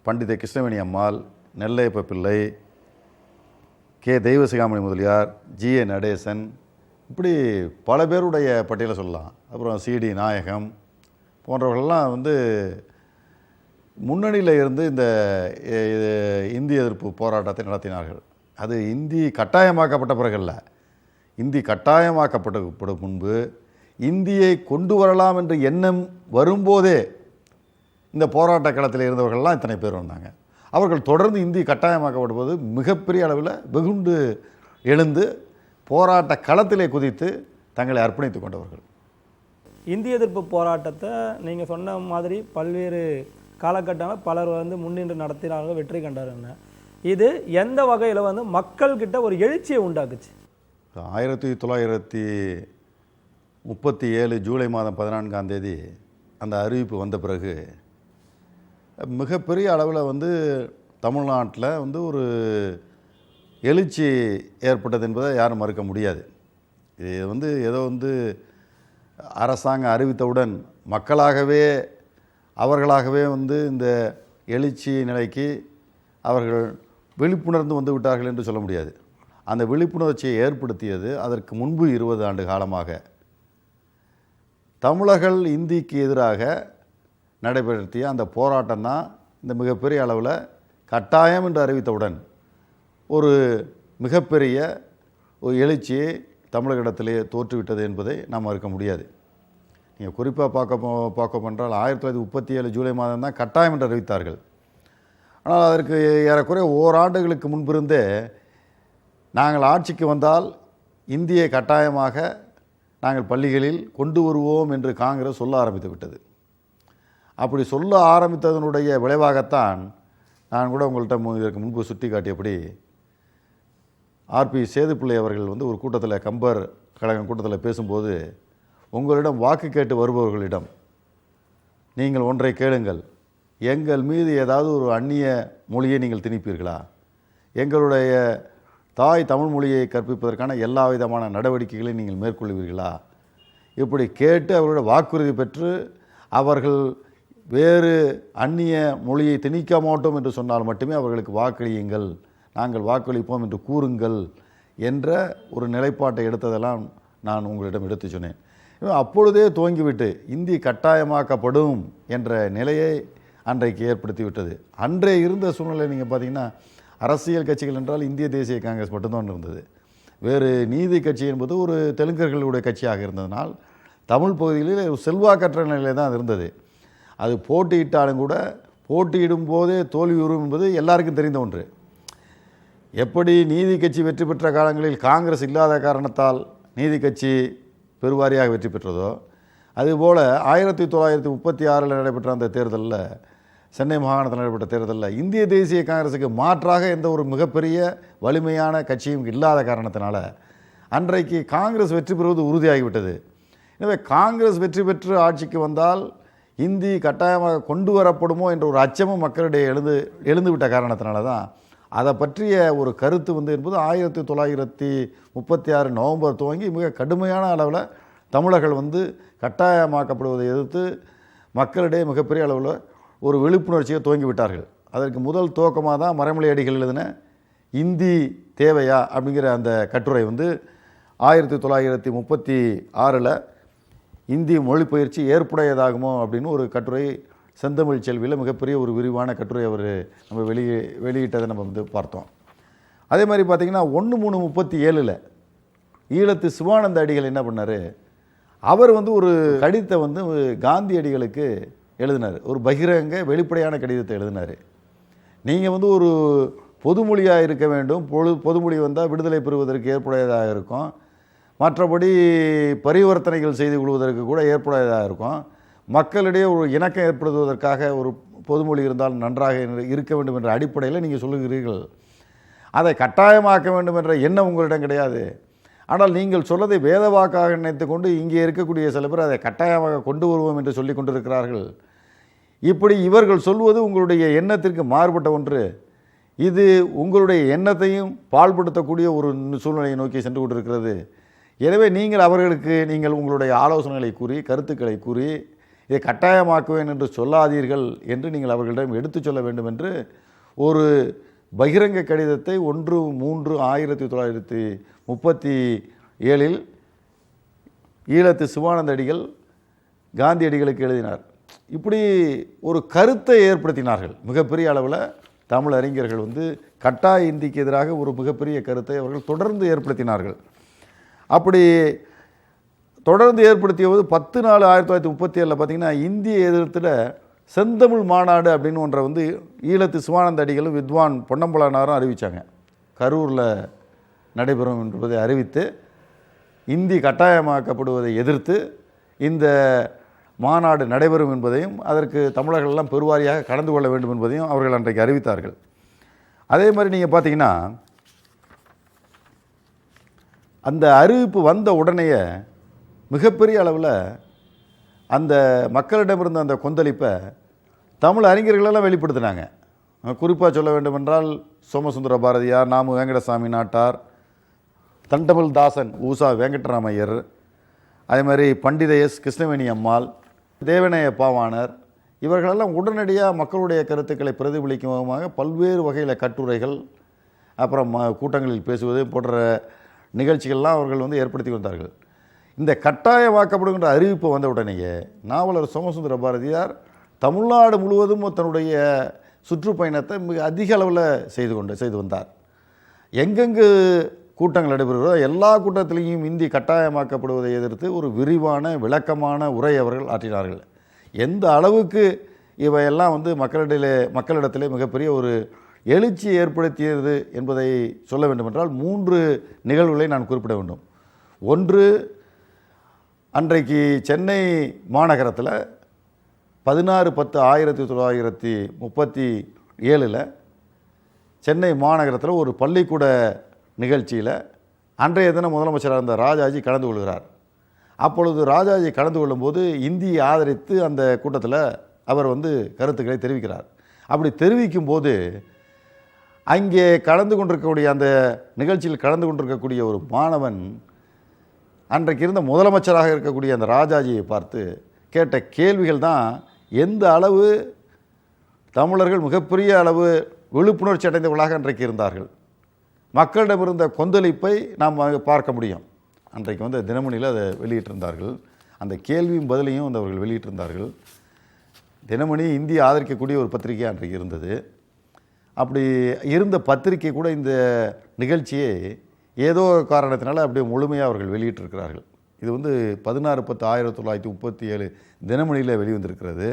S2: பண்டித கிருஷ்ணவேணி அம்மாள், நெல்லையப்ப பிள்ளை, கே தெய்வசிகாமணி முதலியார், ஜி.ஏ. நடேசன், இப்படி பல பேருடைய பட்டியலை சொல்லலாம். அப்புறம் சி.டி. நாயகம் போன்றவர்கள்லாம் வந்து முன்னணியில் இருந்து இந்த இந்திய எதிர்ப்பு போராட்டத்தை நடத்தினார்கள். அது இந்தி கட்டாயமாக்கப்பட்ட பிறகல்ல, இந்தி கட்டாயமாக்கப்பட்ட முன்பு இந்தியை கொண்டு வரலாம் என்ற எண்ணம் வரும்போதே இந்த போராட்ட களத்தில் இருந்தவர்கள்லாம் இத்தனை பேர் வந்தாங்க. அவர்கள் தொடர்ந்து இந்தி கட்டாயமாக்கப்பட்ட போது மிகப்பெரிய அளவில் வெகுண்டு எழுந்து போராட்ட களத்திலே குதித்து தங்களை அர்ப்பணித்துக் கொண்டவர்கள்.
S1: இந்திய எதிர்ப்பு போராட்டத்தை நீங்கள் சொன்ன மாதிரி பல்வேறு காலகட்டங்கள் பலர் வந்து முன்னின்று நடத்தினார்கள், வெற்றி கண்டாருன்னு. இது எந்த வகையில் வந்து மக்கள்கிட்ட ஒரு எழுச்சியை உண்டாக்குச்சு?
S2: 1937 ஜூலை மாதம் 14ஆம் தேதி அந்த அறிவிப்பு வந்த பிறகு மிகப்பெரிய அளவில் வந்து தமிழ்நாட்டில் வந்து ஒரு எழுச்சி ஏற்பட்டது என்பதை யாரும் மறுக்க முடியாது. இது வந்து ஏதோ வந்து அரசாங்கம் அறிவித்தவுடன் மக்களாகவே அவர்களாகவே வந்து இந்த எழுச்சி நிலைக்கு அவர்கள் விழிப்புணர்ந்து வந்து விட்டார்கள் என்று சொல்ல முடியாது. அந்த விழிப்புணர்ச்சியை ஏற்படுத்தியது அதற்கு முன்பு 20 ஆண்டு காலமாக தமிழர்கள் இந்திக்கு எதிராக நடைபெற்றிய அந்த போராட்டம் தான் இந்த மிகப்பெரிய அளவில் கட்டாயம் என்று அறிவித்தவுடன் ஒரு மிகப்பெரிய ஒரு எழுச்சியை தமிழகத்திலே தோற்றுவிட்டது என்பதை நாம் மறுக்க முடியாது. நீங்கள் குறிப்பாக பார்க்க என்றால் 1937 ஜூலை மாதம் தான் கட்டாயம் என்று அறிவித்தார்கள். ஆனால் அதற்கு ஏறக்குறைய ஓராண்டுகளுக்கு முன்பிருந்தே நாங்கள் ஆட்சிக்கு வந்தால் இந்தியை கட்டாயமாக நாங்கள் பள்ளிகளில் கொண்டு வருவோம் என்று காங்கிரஸ் சொல்ல ஆரம்பித்து விட்டது. அப்படி சொல்ல ஆரம்பித்ததனுடைய விளைவாகத்தான் நான் கூட உங்கள்கிட்ட இதற்கு முன்பு சுட்டி காட்டியபடி ஆர்பி சேதுப்பிள்ளை அவர்கள் வந்து ஒரு கூட்டத்தில் கம்பர் கழகம் கூட்டத்தில் பேசும்போது, உங்களிடம் வாக்கு கேட்டு வருபவர்களிடம் நீங்கள் ஒன்றை கேளுங்கள், எங்கள் மீது ஏதாவது ஒரு அந்நிய மொழியை நீங்கள் திணிப்பீர்களா? எங்களுடைய தாய் தமிழ் மொழியை கற்பிப்பதற்கான எல்லா விதமான நடவடிக்கைகளையும் நீங்கள் மேற்கொள்வீர்களா? இப்படி கேட்டு அவர்களுடைய வாக்குறுதி பெற்று அவர்கள் வேறு அந்நிய மொழியை திணிக்க மாட்டோம் என்று சொன்னால் மட்டுமே அவர்களுக்கு வாக்களியுங்கள், நாங்கள் வாக்களிப்போம் என்று கூறுங்கள் என்ற ஒரு நிலைப்பாட்டை எடுத்ததெல்லாம் நான் உங்களிடம் எடுத்து சொன்னேன். அப்பொழுதே துவங்கிவிட்டு இந்தி கட்டாயமாக்கப்படும் என்ற நிலையை அன்றைக்கு ஏற்படுத்திவிட்டது. அன்றே இருந்த சூழ்நிலை நீங்கள் பார்த்தீங்கன்னா, அரசியல் கட்சிகள் என்றால் இந்திய தேசிய காங்கிரஸ் மட்டும்தான் இருந்தது. வேறு நீதி கட்சி என்பது ஒரு தெலுங்கர்களுடைய கட்சியாக இருந்ததனால் தமிழ் பகுதிகளில் செல்வாக்கற்ற நிலையில் தான் இருந்தது. அது போட்டியிட்டாலும் கூட போட்டியிடும் போதே தோல்வி உறும் என்பது எல்லாருக்கும் தெரிந்த ஒன்று. எப்படி நீதி கட்சி வெற்றி பெற்ற காலங்களில் காங்கிரஸ் இல்லாத காரணத்தால் நீதி கட்சி பெருவாரியாக வெற்றி பெற்றதோ, அதுபோல் 1936 நடைபெற்ற அந்த தேர்தலில், சென்னை மாகாணத்தில் நடைபெற்ற தேர்தலில் இந்திய தேசிய காங்கிரஸுக்கு மாற்றாக எந்த ஒரு மிகப்பெரிய வலிமையான கட்சியும் இல்லாத காரணத்தினால அன்றைக்கு காங்கிரஸ் வெற்றி பெறுவது உறுதியாகிவிட்டது. எனவே காங்கிரஸ் வெற்றி பெற்று ஆட்சிக்கு வந்தால் இந்தி கட்டாயமாக கொண்டு வரப்படுமோ என்ற ஒரு அச்சமும் மக்களிடையே எழுந்துவிட்ட காரணத்தினால தான் அதை பற்றிய ஒரு கருத்து வந்து என்பது 1936 நவம்பர் துவங்கி மிக கடுமையான அளவில் தமிழர்கள் வந்து கட்டாயமாக்கப்படுவதை எதிர்த்து மக்களிடையே மிகப்பெரிய அளவில் ஒரு விழிப்புணர்ச்சியை துவங்கிவிட்டார்கள். அதற்கு முதல் துவக்கமாக தான் மறைமலை அடிகள் எழுதின இந்தி தேவையா அப்படிங்கிற அந்த கட்டுரை வந்து 1936 இந்தி மொழி பயிற்சி ஏற்புடையதாகுமோ அப்படின்னு ஒரு கட்டுரை செந்தமிழ் செல்வியில் மிகப்பெரிய ஒரு விரிவான கட்டுரை அவர் நம்ம வெளியிட்டதை நம்ம வந்து பார்த்தோம். அதே மாதிரி பார்த்திங்கன்னா 1/3/37 ஈழத்து சிவானந்த அடிகள் என்ன பண்ணார், அவர் வந்து ஒரு கடிதத்தை வந்து காந்தியடிகளுக்கு எழுதினார். ஒரு பகிரங்க வெளிப்படையான கடிதத்தை எழுதினார். நீங்கள் வந்து ஒரு பொதுமொழியாக இருக்க வேண்டும், பொதுமொழி வந்தால் விடுதலை பெறுவதற்கு ஏற்புடையதாக இருக்கும், மற்றபடி பரிவர்த்தனைகள் செய்து கொள்வதற்கு கூட ஏற்புடையதாக இருக்கும், மக்களிடையே ஒரு இணக்கம் ஏற்படுத்துவதற்காக ஒரு பொதுமொழி இருந்தால் நன்றாக இருக்க வேண்டும் என்ற அடிப்படையில் நீங்கள் சொல்லுகிறீர்கள். அதை கட்டாயமாக்க வேண்டும் என்ற எண்ணம் உங்களிடம் கிடையாது. ஆனால் நீங்கள் சொல்லதை வேத வாக்காக நினைத்து கொண்டு இங்கே இருக்கக்கூடிய சில பேர் அதை கட்டாயமாக கொண்டு வருவோம் என்று சொல்லி கொண்டிருக்கிறார்கள். இப்படி இவர்கள் சொல்வது உங்களுடைய எண்ணத்திற்கு மாறுபட்ட ஒன்று. இது உங்களுடைய எண்ணத்தையும் பாழ்படுத்தக்கூடிய ஒரு சூழ்நிலையை நோக்கி சென்று கொண்டிருக்கிறது. எனவே நீங்கள் அவர்களுக்கு நீங்கள் உங்களுடைய ஆலோசனைகளை கூறி, கருத்துக்களை கூறி, இதை கட்டாயமாக்குவேன் என்று சொல்லாதீர்கள் என்று நீங்கள் அவர்களிடம் எடுத்துச் சொல்ல வேண்டும் என்று ஒரு பகிரங்க கடிதத்தை 1/3/1937 ஈழத்து சிவானந்த அடிகள் காந்தியடிகளுக்கு எழுதினார். இப்படி ஒரு கருத்தை ஏற்படுத்தினார்கள். மிகப்பெரிய அளவில் தமிழ் அறிஞர்கள் வந்து கட்டாய இந்திக்கு எதிராக ஒரு மிகப்பெரிய கருத்தை அவர்கள் தொடர்ந்து ஏற்படுத்தினார்கள். அப்படி தொடர்ந்து ஏற்படுத்திய போது 10/4/1937 பார்த்தீங்கன்னா இந்திய எதிர்த்துல செந்தமிழ் மாநாடு அப்படின்னு ஒன்றை வந்து ஈழத்து சிவானந்த அடிகளும் வித்வான் பொன்னம்பலனாரும் அறிவித்தாங்க. கரூரில் நடைபெறும் என்பதை அறிவித்து இந்தி கட்டாயமாக்கப்படுவதை எதிர்த்து இந்த மாநாடு நடைபெறும் என்பதையும் அதற்கு தமிழர்கள் எல்லாம் பெருவாரியாக கலந்து கொள்ள வேண்டும் என்பதையும் அவர்கள் அன்றைக்கு அறிவித்தார்கள். அதே மாதிரி நீங்கள் பார்த்தீங்கன்னா அந்த அறிவிப்பு வந்த உடனேயே மிகப்பெரிய அளவில் அந்த மக்களிடமிருந்த அந்த கொந்தளிப்பை தமிழ் அறிஞர்களெல்லாம் வெளிப்படுத்தினாங்க. குறிப்பாக சொல்ல வேண்டுமென்றால் சோமசுந்தர பாரதியார், நாமு வெங்கடசாமி நாட்டார், தண்டமிழ் தாசன் ஊசா வெங்கட்ராமையர், அதே மாதிரி பண்டித எஸ் கிருஷ்ணவேணி அம்மாள், தேவநேய பாவாணர், இவர்களெல்லாம் உடனடியாக மக்களுடைய கருத்துக்களை பிரதிபலிக்கும் விதமாக பல்வேறு வகையில் கட்டுரைகள், அப்புறம் கூட்டங்களில் பேசுவது போன்ற நிகழ்ச்சிகள்லாம் அவர்கள் வந்து ஏற்படுத்தி வந்தார்கள். இந்த கட்டாயமாக்கப்படுகின்ற அறிவிப்பு வந்த உடனேயே நாவலர் சோமசுந்தர பாரதியார் தமிழ்நாடு முழுவதும் தன்னுடைய சுற்றுப்பயணத்தை மிக அதிக அளவில் செய்து வந்தார். எங்கெங்கு கூட்டங்கள் நடைபெறுகிறதோ எல்லா கூட்டத்திலையும் இந்தி கட்டாயமாக்கப்படுவதை எதிர்த்து ஒரு விரிவான விளக்கமான உரை அவர்கள் ஆற்றினார்கள். எந்த அளவுக்கு இவையெல்லாம் வந்து மக்களிடத்திலே மிகப்பெரிய ஒரு எழுச்சி ஏற்படுத்தியது என்பதை சொல்ல வேண்டுமென்றால் 3 நிகழ்வுகளை நான் குறிப்பிட வேண்டும். ஒன்று, அன்றைக்கு சென்னை மாநகரத்தில் 16/10/1937 சென்னை மாநகரத்தில் ஒரு பள்ளிக்கூட நிகழ்ச்சியில் அன்றைய தினம் முதலமைச்சராக இருந்த ராஜாஜி கலந்து கொள்கிறார். அப்பொழுது ராஜாஜி கலந்து கொள்ளும்போது இந்தியை ஆதரித்து அந்த கூட்டத்தில் அவர் வந்து கருத்துக்களை தெரிவிக்கிறார். அப்படி தெரிவிக்கும் போது அங்கே கலந்து கொண்டிருக்கக்கூடிய அந்த நிகழ்ச்சியில் கலந்து கொண்டிருக்கக்கூடிய ஒரு மாணவன் அன்றைக்கு இருந்த முதலமைச்சராக இருக்கக்கூடிய அந்த ராஜாஜியை பார்த்து கேட்ட கேள்விகள் தான் எந்த அளவு தமிழர்கள் மிகப்பெரிய அளவு விழிப்புணர்ச்சி அடைந்தவர்களாக அன்றைக்கு இருந்தார்கள். மக்களிடமிருந்த கொந்தளிப்பை நாம் பார்க்க முடியும். அன்றைக்கு வந்து தினமணியில் அதை வெளியிட்டிருந்தார்கள். அந்த கேள்வியும் பதிலையும் வந்து அவர்கள் வெளியிட்டிருந்தார்கள். தினமணி இந்தியை ஆதரிக்கக்கூடிய ஒரு பத்திரிகை அன்றைக்கு இருந்தது. அப்படி இருந்த பத்திரிகை கூட இந்த நிகழ்ச்சியை ஏதோ காரணத்தினால அப்படியே முழுமையாக அவர்கள் வெளியிட்டிருக்கிறார்கள். இது வந்து 16/10/1937 தினமணியில் வெளிவந்திருக்கிறது.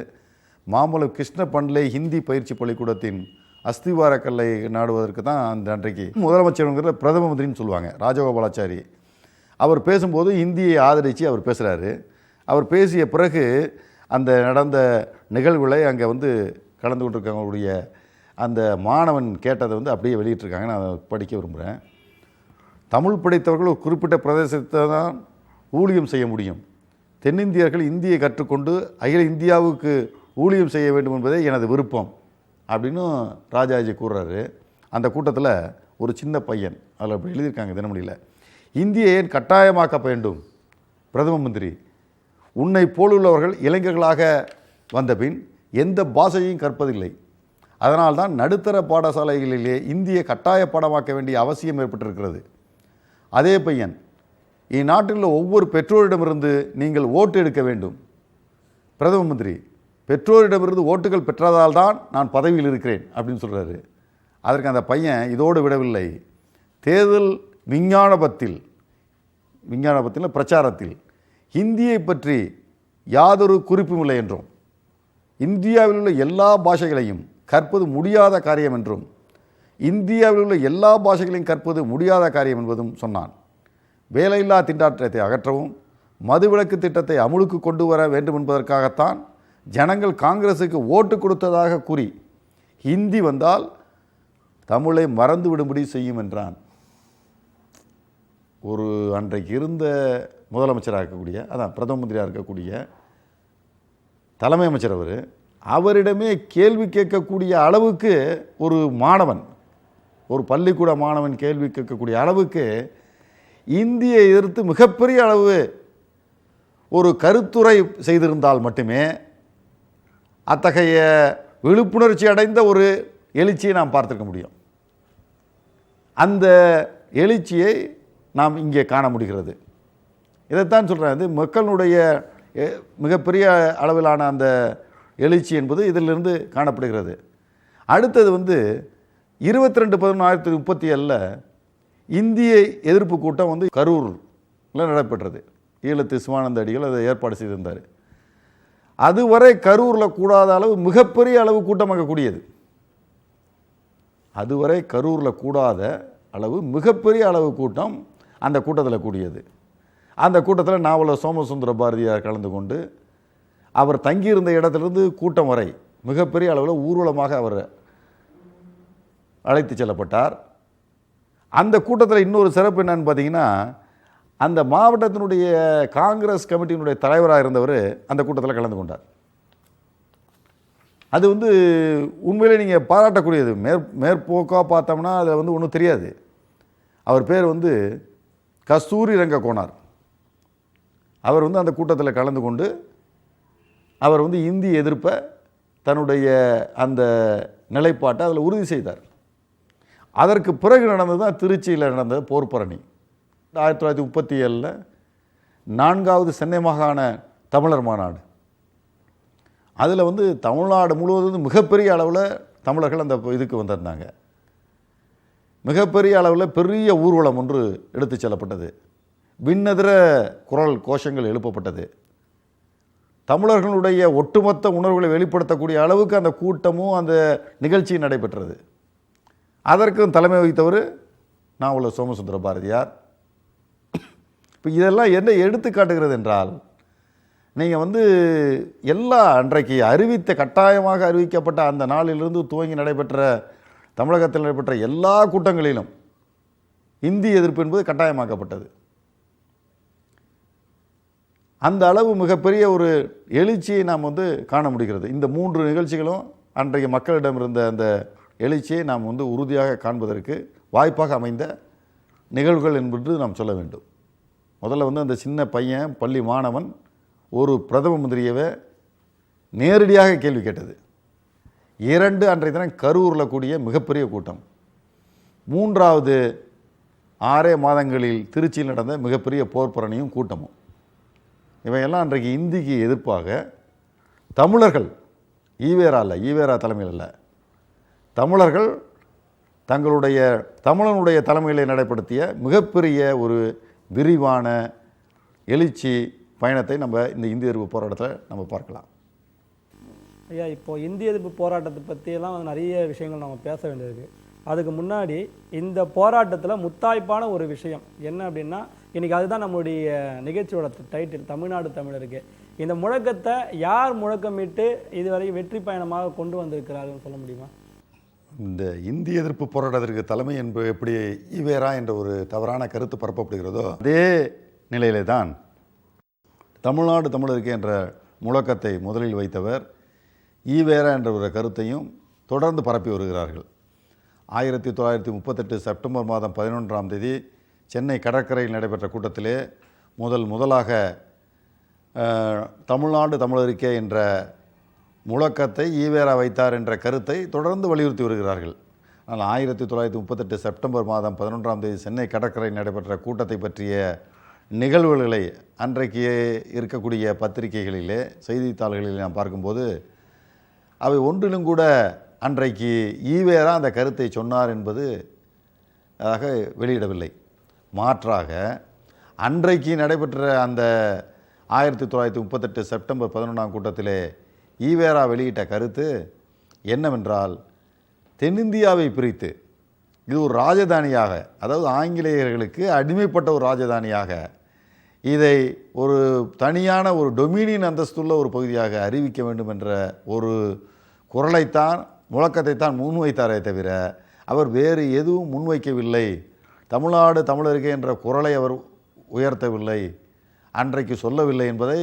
S2: மாம்பலம் கிருஷ்ண பண்லே ஹிந்தி பயிற்சி பள்ளிக்கூடத்தின் அஸ்திவார கல்லை நாடுவதற்கு தான் அந்த அன்றைக்கு முதலமைச்சருங்கிற பிரதம மந்திரின்னு சொல்லுவாங்க, ராஜகோபாலாச்சாரி. அவர் பேசும்போது இந்தியை ஆதரித்து அவர் பேசுகிறாரு. அவர் பேசிய பிறகு அந்த நடந்த நிகழ்வுகளை அங்கே வந்து கலந்து கொண்டிருக்கவங்களுடைய அந்த மாணவன் கேட்டதை வந்து அப்படியே வெளியிட்டிருக்காங்க. நான் அதை படிக்க விரும்புகிறேன். தமிழ் படித்தவர்கள் ஒரு குறிப்பிட்ட பிரதேசத்தை தான் ஊழியம் செய்ய முடியும். தென்னிந்தியர்கள் இந்தியை கற்றுக்கொண்டு அகில இந்தியாவுக்கு ஊழியம் செய்ய வேண்டும் என்பதே எனது விருப்பம் அப்படின்னு ராஜாஜி கூறுறாரு. அந்த கூட்டத்தில் ஒரு சின்ன பையன் அதில் அப்படி எழுதியிருக்காங்க தினமணியில், இந்தியை ஏன் கட்டாயமாக்க வேண்டும் பிரதம மந்திரி? உன்னை போலுள்ளவர்கள் இளைஞர்களாக வந்த பின் எந்த பாஷையையும் கற்பதில்லை. அதனால்தான் நடுத்தர பாடசாலைகளிலே இந்தியை கட்டாய பாடமாக்க வேண்டிய அவசியம் ஏற்பட்டிருக்கிறது. அதே பையன், இந்நாட்டில் ஒவ்வொரு பெற்றோரிடமிருந்து நீங்கள் ஓட்டு எடுக்க வேண்டும். பிரதம மந்திரி, பெற்றோரிடமிருந்து ஓட்டுகள் பெற்றதால் தான் நான் பதவியில் இருக்கிறேன் அப்படின்னு சொல்கிறாரு. அதற்கு அந்த பையன் இதோடு விடவில்லை. தேர்தல் விஞ்ஞானபத்தில் பிரச்சாரத்தில் ஹிந்தியை பற்றி யாதொரு குறிப்பும் இல்லை என்றும், இந்தியாவில் உள்ள எல்லா பாஷைகளையும் கற்பது முடியாத காரியம் என்றும், இந்தியாவில் உள்ள எல்லா பாஷைகளையும் கற்பது முடியாத காரியம் என்பதும் சொன்னான். வேலையில்லா திண்டாட்டத்தை அகற்றவும் மதுவிலக்கு திட்டத்தை அமுலுக்கு கொண்டு வர வேண்டும் என்பதற்காகத்தான் ஜனங்கள் காங்கிரஸுக்கு ஓட்டு கொடுத்ததாக கூறி ஹிந்தி வந்தால் தமிழை மறந்து விடும்படி செய்யும் என்றான். ஒரு அன்றைக்கு இருந்த முதலமைச்சராக இருக்கக்கூடிய, அதான் பிரதம மந்திரியாக இருக்கக்கூடிய தலைமை அமைச்சர் அவரிடமே கேள்வி கேட்கக்கூடிய அளவுக்கு ஒரு மாணவன், ஒரு பள்ளிக்கூட மாணவன் கேள்வி கேட்கக்கூடிய அளவுக்கு இந்தியை எதிர்த்து மிகப்பெரிய அளவு ஒரு கருத்துரை செய்திருந்தால் மட்டுமே அத்தகைய விழிப்புணர்ச்சி அடைந்த ஒரு எழுச்சியை நாம் பார்த்திருக்க முடியும். அந்த எழுச்சியை நாம் இங்கே காண முடிகிறது. இதைத்தான் சொல்கிறேன். இது மக்களுடைய மிகப்பெரிய அளவிலான அந்த எழுச்சி என்பது இதிலிருந்து காணப்படுகிறது. அடுத்தது 22/11/1937 இந்திய எதிர்ப்பு கூட்டம் கரூரில் நடைபெற்றது. ஈழத்து சிவானந்த அடிகள் அதை ஏற்பாடு செய்திருந்தார். அதுவரை கரூரில் கூடாத அளவு மிகப்பெரிய அளவு கூட்டம் அங்கே கூடியது. அதுவரை கரூரில் கூடாத அளவு மிகப்பெரிய அளவு கூட்டம் அந்த கூட்டத்தில் கூடியது. அந்த கூட்டத்தில் நாவலர் சோமசுந்தர பாரதியார் கலந்து கொண்டு அவர் தங்கியிருந்த இடத்திலிருந்து கூட்டம் வரை மிகப்பெரிய அளவில் ஊர்வலமாக அவர் அழைத்து செல்லப்பட்டார். அந்த கூட்டத்தில் இன்னொரு சிறப்பு என்னன்னு பார்த்தீங்கன்னா, அந்த மாவட்டத்தினுடைய காங்கிரஸ் கமிட்டியினுடைய தலைவராக இருந்தவர் அந்த கூட்டத்தில் கலந்து கொண்டார். அது உண்மையிலே நீங்கள் பாராட்டக்கூடியது. மேற்போக்காக பார்த்தோம்னா அதில் ஒன்றும் தெரியாது. அவர் பேர் கஸ்தூரி ரங்க கோனார். அவர் அந்த கூட்டத்தில் கலந்து கொண்டு அவர் இந்தி எதிர்ப்பை தன்னுடைய அந்த நிலைப்பாட்டை அதில் உறுதி செய்தார். அதற்கு பிறகு நடந்தது தான் திருச்சியில் நடந்த போர்ப்பரணி. 1937 4வது சென்னை மாகாண தமிழர் மாநாடு. அதில் தமிழ்நாடு முழுவதும் மிகப்பெரிய அளவில் தமிழர்கள் அந்த இதுக்கு வந்திருந்தாங்க. மிகப்பெரிய அளவில் பெரிய ஊர்வலம் ஒன்று எடுத்து செல்லப்பட்டது. விண்ணெதிர குரல் கோஷங்கள் எழுப்பப்பட்டது. தமிழர்களுடைய ஒட்டுமொத்த உணர்வுகளை வெளிப்படுத்தக்கூடிய அளவுக்கு அந்த கூட்டமும் அந்த நிகழ்ச்சி நடைபெற்றது. அதற்கும் தலைமை வகித்தவர் நாவலர் சோமசுந்தர பாரதியார். இப்போ இதெல்லாம் என்ன எடுத்து காட்டுகிறது என்றால், நீங்கள் எல்லா அன்றைக்கு கட்டாயமாக அறிவிக்கப்பட்ட அந்த நாளிலிருந்து துவங்கி நடைபெற்ற தமிழகத்தில் நடைபெற்ற எல்லா கூட்டங்களிலும் இந்தி எதிர்ப்பு என்பது கட்டாயமாக்கப்பட்டது. அந்த அளவு மிகப்பெரிய ஒரு எழுச்சியை நாம் காண முடிகிறது. இந்த 3 நிகழ்ச்சிகளும் அன்றைய மக்களிடம் இருந்த அந்த எழுச்சியை நாம் உறுதியாக காண்பதற்கு வாய்ப்பாக அமைந்த நிகழ்வுகள் என்பது நாம் சொல்ல வேண்டும். முதல்ல அந்த சின்ன பையன் பள்ளி மாணவன் ஒரு பிரதம மந்திரியவை நேரடியாக கேள்வி கேட்டது. 2 அன்றைய தினம் கரூரில் கூடிய மிகப்பெரிய கூட்டம். 3வது 6 மாதங்களில் திருச்சியில் நடந்த மிகப்பெரிய போர்ப்பரணியும் கூட்டமும். இவையெல்லாம் அன்றைக்கு இந்திக்கு எதிர்ப்பாக தமிழர்கள், ஈவேரா தலைமையில் அல்ல, தமிழர்கள் தமிழனுடைய தலைமையிலே நடைபடுத்திய மிகப்பெரிய ஒரு விரிவான எழுச்சி பயணத்தை நம்ம இந்த இந்திய எதிர்ப்பு போராட்டத்தில் நம்ம பார்க்கலாம்.
S1: ஐயா, இப்போ இந்திய எதிர்ப்பு போராட்டத்தை பற்றியெல்லாம் நிறைய விஷயங்கள் நம்ம பேச வேண்டியது. அதுக்கு முன்னாடி இந்த போராட்டத்தில் முத்தாய்ப்பான ஒரு விஷயம் என்ன அப்படின்னா, இன்றைக்கி அதுதான் நம்மளுடைய நிகழ்ச்சியோட டைட்டில், தமிழ்நாடு தமிழருக்கு. இந்த முழக்கத்தை யார் முழக்கமிட்டு இதுவரை வெற்றி பயணமாக கொண்டு வந்திருக்கிறார்கள் சொல்ல முடியுமா?
S2: இந்த இந்திய எதிர்ப்பு போராட்டத்திற்கு தலைமை என்பது எப்படி ஈவேரா என்ற ஒரு தவறான கருத்து பரப்பப்படுகிறதோ, அதே நிலையிலே தான் தமிழ்நாடு தமிழருக்கு என்ற முழக்கத்தை முதலில் வைத்தவர் ஈவேரா என்ற ஒரு கருத்தையும் தொடர்ந்து பரப்பி வருகிறார்கள். 1938 செப்டம்பர் மாதம் 11ஆம் தேதி சென்னை கடற்கரையில் நடைபெற்ற கூட்டத்திலே முதலாக தமிழ்நாடு தமிழருக்கே என்ற முழக்கத்தை ஈவேரா வைத்தார் என்ற கருத்தை தொடர்ந்து வலியுறுத்தி வருகிறார்கள். ஆனால் 1938 செப்டம்பர் மாதம் 11ஆம் தேதி சென்னை கடற்கரையில் நடைபெற்ற கூட்டத்தை பற்றிய நிகழ்வுகளை அன்றைக்கு இருக்கக்கூடிய பத்திரிகைகளிலே செய்தித்தாள்களில் நாம் பார்க்கும்போது அவை ஒன்றிலும் கூட அன்றைக்கு ஈவேரா அந்த கருத்தை சொன்னார் என்பது வெளியிடவில்லை. மாற்றாக அன்றைக்கு நடைபெற்ற அந்த 1938 செப்டம்பர் 11ஆம் கூட்டத்திலே ஈவேரா வெளியிட்ட கருத்து என்னவென்றால், தென்னிந்தியாவை பிரித்து இது ஒரு ராஜதானியாக, அதாவது ஆங்கிலேயர்களுக்கு அடிமைப்பட்ட ஒரு ராஜதானியாக, இதை ஒரு தனியான ஒரு டொமினியன் அந்தஸ்துள்ள ஒரு பகுதியாக அறிவிக்க வேண்டும் என்ற ஒரு குரலைத்தான், முழக்கத்தைத்தான் முன்வைத்தாரே தவிர அவர் வேறு எதுவும் முன்வைக்கவில்லை. தமிழ்நாடு தமிழருக்கு என்ற குரலை அவர் உயர்த்தவில்லை, அன்றைக்கு சொல்லவில்லை என்பதை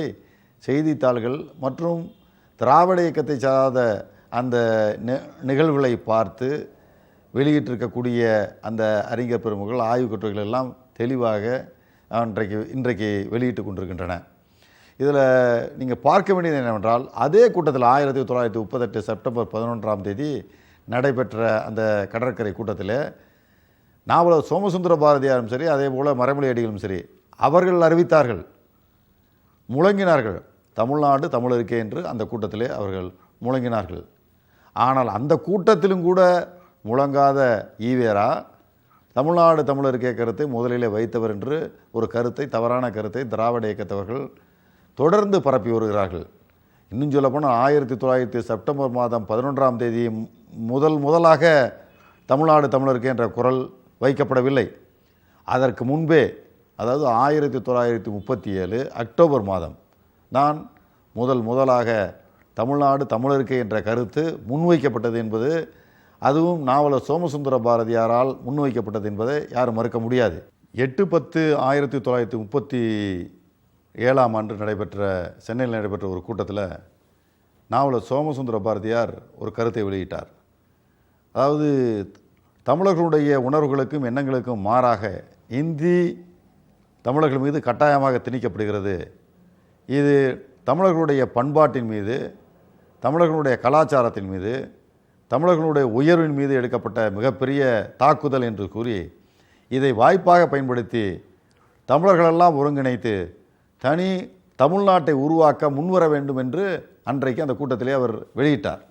S2: செய்தித்தாள்கள் மற்றும் திராவிட இயக்கத்தை சார்ந்த அந்த நிகழ்வுகளை பார்த்து வெளியிட்டிருக்கக்கூடிய அந்த அறிஞர் பெருமக்கள் ஆய்வு கட்டுரைகள் எல்லாம் தெளிவாக இன்றைக்கு வெளியிட்டு கொண்டிருக்கின்றன. இதில் நீங்கள் பார்க்க வேண்டியது என்னவென்றால், அதே கூட்டத்தில் 1938 செப்டம்பர் 11 நடைபெற்ற அந்த கடற்கரை கூட்டத்தில் நாவலர் சோமசுந்தர பாரதியாரும் சரி, அதே போல் மறைமொழி அடிகளும் சரி, அவர்கள் அறிவித்தார்கள், முழங்கினார்கள், தமிழ்நாடு தமிழருக்கே என்று அந்த கூட்டத்திலே அவர்கள் முழங்கினார்கள். ஆனால் அந்த கூட்டத்திலும் கூட முழங்காத ஈவேரா தமிழ்நாடு தமிழருக்கே கருத்தை முதலிலே வைத்தவர் என்று ஒரு கருத்தை, தவறான கருத்தை திராவிட இயக்கத்தவர்கள் தொடர்ந்து பரப்பி வருகிறார்கள். இன்னும் சொல்லப்போனால் 1900 செப்டம்பர் 11 முதலாக தமிழ்நாடு தமிழருக்கே என்ற குரல் வைக்கப்படவில்லை. அதற்கு முன்பே, அதாவது 1937 அக்டோபர் மாதம் தான் முதலாக தமிழ்நாடு தமிழருக்கே என்ற கருத்து முன்வைக்கப்பட்டது என்பது, அதுவும் நாவலர் சோமசுந்தர பாரதியாரால் முன்வைக்கப்பட்டது என்பதை யாரும் மறுக்க முடியாது. 8/10/1937 நடைபெற்ற சென்னையில் நடைபெற்ற ஒரு கூட்டத்தில் நாவலர் சோமசுந்தர பாரதியார் ஒரு கருத்தை வெளியிட்டார். அதாவது, தமிழர்களுடைய உணர்வுகளுக்கும் எண்ணங்களுக்கும் மாறாக இந்தி தமிழர்கள் மீது கட்டாயமாக திணிக்கப்படுகிறது. இது தமிழர்களுடைய பண்பாட்டின் மீது, தமிழர்களுடைய கலாச்சாரத்தின் மீது, தமிழர்களுடைய உயர்வின் மீது எடுக்கப்பட்ட மிகப்பெரிய தாக்குதல் என்று கூறி, இதை வாய்ப்பாக பயன்படுத்தி தமிழர்களெல்லாம் ஒருங்கிணைத்து தனி தமிழ்நாட்டை உருவாக்க முன்வர வேண்டும் என்று அன்றைக்கு அந்த கூட்டத்திலே அவர் வெளியிட்டார்.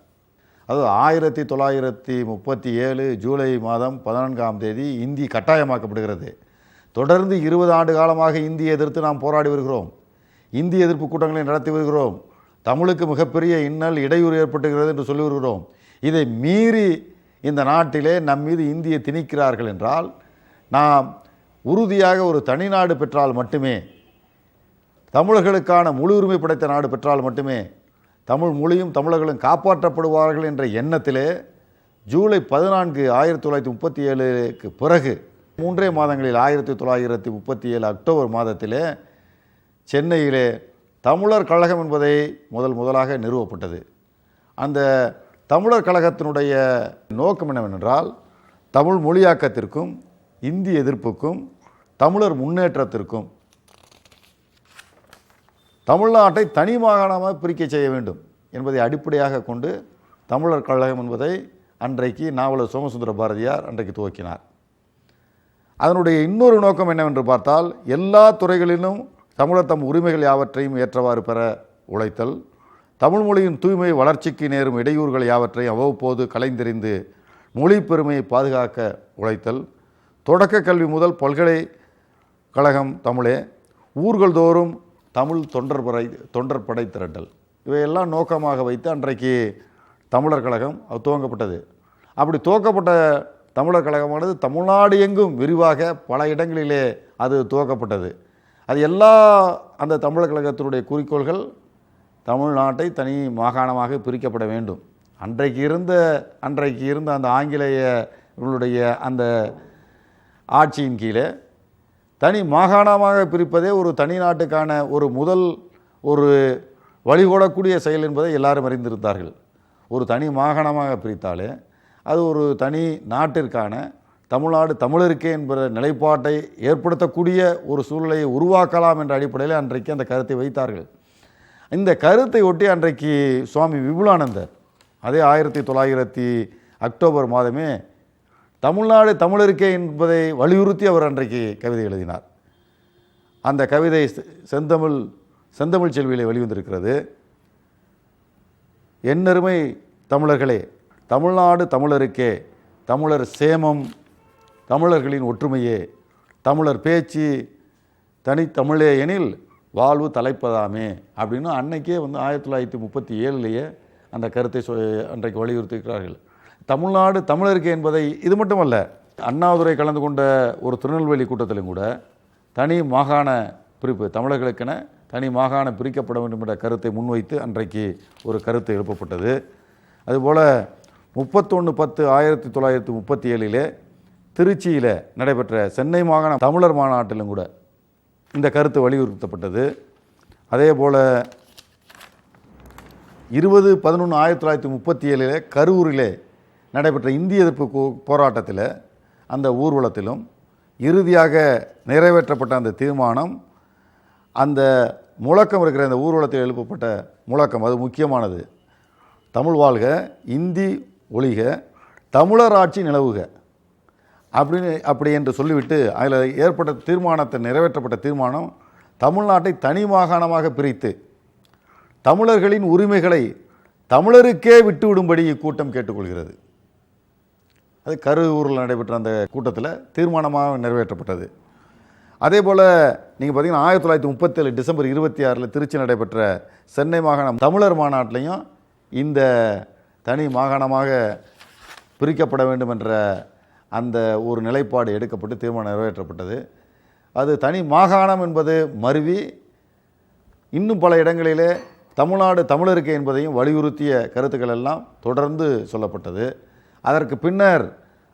S2: அதாவது 1937 ஜூலை 14 இந்தி கட்டாயமாக்கப்படுகிறது. தொடர்ந்து 20 ஆண்டு காலமாக இந்தியை எதிர்த்து நாம் போராடி வருகிறோம், இந்தி எதிர்ப்பு கூட்டங்களை நடத்தி வருகிறோம், தமிழுக்கு மிகப்பெரிய இன்னல் இடையூறு ஏற்பட்டுகிறது என்று சொல்லி வருகிறோம். இதை மீறி இந்த நாட்டிலே நம் மீது இந்தியை திணிக்கிறார்கள் என்றால், நாம் உறுதியாக ஒரு தனிநாடு பெற்றால் மட்டுமே, தமிழர்களுக்கான முழு உரிமை படைத்த நாடு பெற்றால் மட்டுமே தமிழ் மொழியும் தமிழர்களும் காப்பாற்றப்படுவார்கள் என்ற எண்ணத்திலே ஜூலை 14 1937க்கு பிறகு 3 மாதங்களில் 1937 அக்டோபர் மாதத்திலே சென்னையிலே தமிழர் கழகம் என்பதை முதலாக நிறுவப்பட்டது. அந்த தமிழர் கழகத்தினுடைய நோக்கம் என்னவென்றால், தமிழ் மொழியாக்கத்திற்கும் இந்தி எதிர்ப்புக்கும் தமிழர் முன்னேற்றத்திற்கும் தமிழ்நாட்டை தனி மாகாணமாக பிரிக்க செய்ய வேண்டும் என்பதை அடிப்படையாக கொண்டு தமிழர் கழகம் என்பதை அன்றைக்கு நாவலர் சோமசுந்தர பாரதியார் அன்றைக்கு துவக்கினார். அதனுடைய இன்னொரு நோக்கம் என்னவென்று பார்த்தால், எல்லா துறைகளிலும் தமிழர் தம் உரிமைகள் யாவற்றையும் ஏற்றவாறு பெற உழைத்தல், தமிழ் மொழியின் தூய்மை வளர்ச்சிக்கு நேரும் இடையூறுகள் யாவற்றையும் அவ்வப்போது கலைந்தெறிந்து மொழி பெருமையை பாதுகாக்க உழைத்தல், தொடக்க கல்வி முதல் பல்கலைக்கழகம் தமிழே, ஊர்கள் தோறும் தமிழ் தொண்டர்படை திரட்டல், இவையெல்லாம் நோக்கமாக வைத்து அன்றைக்கு தமிழர் கழகம் துவங்கப்பட்டது. அப்படி துவக்கப்பட்ட தமிழர் கழகமானது தமிழ்நாடு எங்கும் விரிவாக பல இடங்களிலே அது துவக்கப்பட்டது. அது எல்லா அந்த தமிழர் கழகத்தினுடைய குறிக்கோள்கள் தமிழ்நாட்டை தனி மாகாணமாக பிரிக்கப்பட வேண்டும். அன்றைக்கு இருந்த அந்த ஆங்கிலேயர்களுடைய அந்த ஆட்சியின் கீழே தனி மாகாணமாக பிரிப்பதே ஒரு தனி நாட்டுக்கான ஒரு வழிகோடக்கூடிய செயல் என்பதை எல்லாரும் அறிந்திருந்தார்கள். ஒரு தனி மாகாணமாக பிரித்தாலே அது ஒரு தனி நாட்டிற்கான தமிழ்நாடு தமிழருக்கே என்கிற நிலைப்பாட்டை ஏற்படுத்தக்கூடிய ஒரு சூழ்நிலையை உருவாக்கலாம் என்ற அடிப்படையில் அன்றைக்கு அந்த கருத்தை வைத்தார்கள். இந்த கருத்தை ஒட்டி அன்றைக்கு சுவாமி விபுலானந்தர் அதே 1900 அக்டோபர் மாதமே தமிழ்நாடு தமிழருக்கே என்பதை வலியுறுத்தி அவர் அன்றைக்கு கவிதை எழுதினார். அந்த கவிதை செந்தமிழ் செல்வியிலே வெளிவந்திருக்கிறது. என்னருமை தமிழர்களே, தமிழ்நாடு தமிழருக்கே, தமிழர் சேமம் தமிழர்களின் ஒற்றுமையே, தமிழர் பேச்சு தனித்தமிழே எனில் வாழ்வு தலைப்பதாமே அப்படின்னு அன்னைக்கே 1937 அந்த கருத்தை அன்றைக்கு வலியுறுத்தியிருக்கிறார்கள். தமிழ்நாடு தமிழருக்கே என்பதை, இது மட்டுமல்ல, அண்ணாதுரை கலந்து கொண்ட ஒரு திருநெல்வேலி கூட்டத்திலும் கூட தனி மாகாண பிரிப்பு, தமிழர்களுக்கென தனி மாகாணம் பிரிக்கப்பட வேண்டும் என்ற கருத்தை முன்வைத்து அன்றைக்கு ஒரு கருத்து எழுப்பப்பட்டது. அதுபோல் 31/10/1937 திருச்சியில் நடைபெற்ற சென்னை மாகாண தமிழர் மாநாட்டிலும் கூட இந்த கருத்து வலியுறுத்தப்பட்டது. அதே போல் 20/11/1937 கரூரிலே நடைபெற்ற இந்திய எதிர்ப்பு போராட்டத்தில் அந்த ஊர்வலத்திலும் இறுதியாக நிறைவேற்றப்பட்ட அந்த தீர்மானம் அந்த முழக்கம் இருக்கிற இந்த ஊர்வலத்தில் எழுப்பப்பட்ட முழக்கம் அது முக்கியமானது. தமிழ் வாழ்க, இந்தி ஒழிக, தமிழர் ஆட்சி நிலவுக அப்படி என்று சொல்லிவிட்டு அதில் ஏற்பட்ட தீர்மானத்தை நிறைவேற்றப்பட்ட தீர்மானம் தமிழ்நாட்டை தனி மாகாணமாக பிரித்து தமிழர்களின் உரிமைகளை தமிழருக்கே விட்டுவிடும்படி இக்கூட்டம் கேட்டுக்கொள்கிறது. அது கரூரில் நடைபெற்ற அந்த கூட்டத்தில் தீர்மானமாக நிறைவேற்றப்பட்டது. அதே போல் நீங்கள் பார்த்தீங்கன்னா 1937 டிசம்பர் 26 திருச்சி நடைபெற்ற சென்னை மாகாணம் தமிழர் மாநாட்டிலையும் இந்த தனி மாகாணமாக பிரிக்கப்பட வேண்டும் என்ற அந்த ஒரு நிலைப்பாடு எடுக்கப்பட்டு தீர்மானம் நிறைவேற்றப்பட்டது. அது தனி மாகாணம் என்பது மருவி இன்னும் பல இடங்களிலே தமிழ்நாடு தமிழருக்கு என்பதையும் வலியுறுத்திய கருத்துக்கள் எல்லாம் தொடர்ந்து சொல்லப்பட்டது. அதற்கு பின்னர்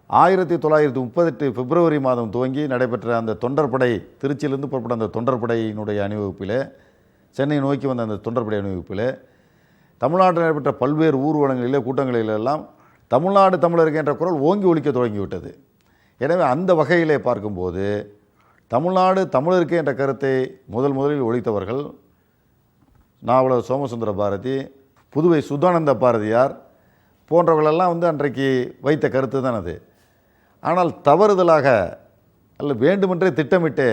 S2: 1938 பிப்ரவரி மாதம் துவங்கி நடைபெற்ற அந்த தொண்டர்படை, திருச்சியிலிருந்து புறப்பட்ட அந்த தொண்டர்படையினுடைய அணிவகுப்பில், சென்னை நோக்கி வந்த அந்த தொண்டர்படை அணிவகுப்பில் தமிழ்நாட்டில் நடைபெற்ற பல்வேறு ஊர்வலங்களிலே கூட்டங்களிலெல்லாம் தமிழ்நாடு தமிழருக்கு என்ற குரல் ஓங்கி ஒலிக்க தொடங்கிவிட்டது. எனவே அந்த வகையிலே பார்க்கும்போது தமிழ்நாடு தமிழருக்கு என்ற கருத்தை முதலில் ஒழித்தவர்கள் நாவலர் சோமசுந்தர பாரதி, புதுவை சுதானந்த பாரதியார் போன்றவர்களெல்லாம் அன்றைக்கு வைத்த கருத்து தான் அது. ஆனால் தவறுதலாக அல்ல வேண்டுமென்றே திட்டமிட்டு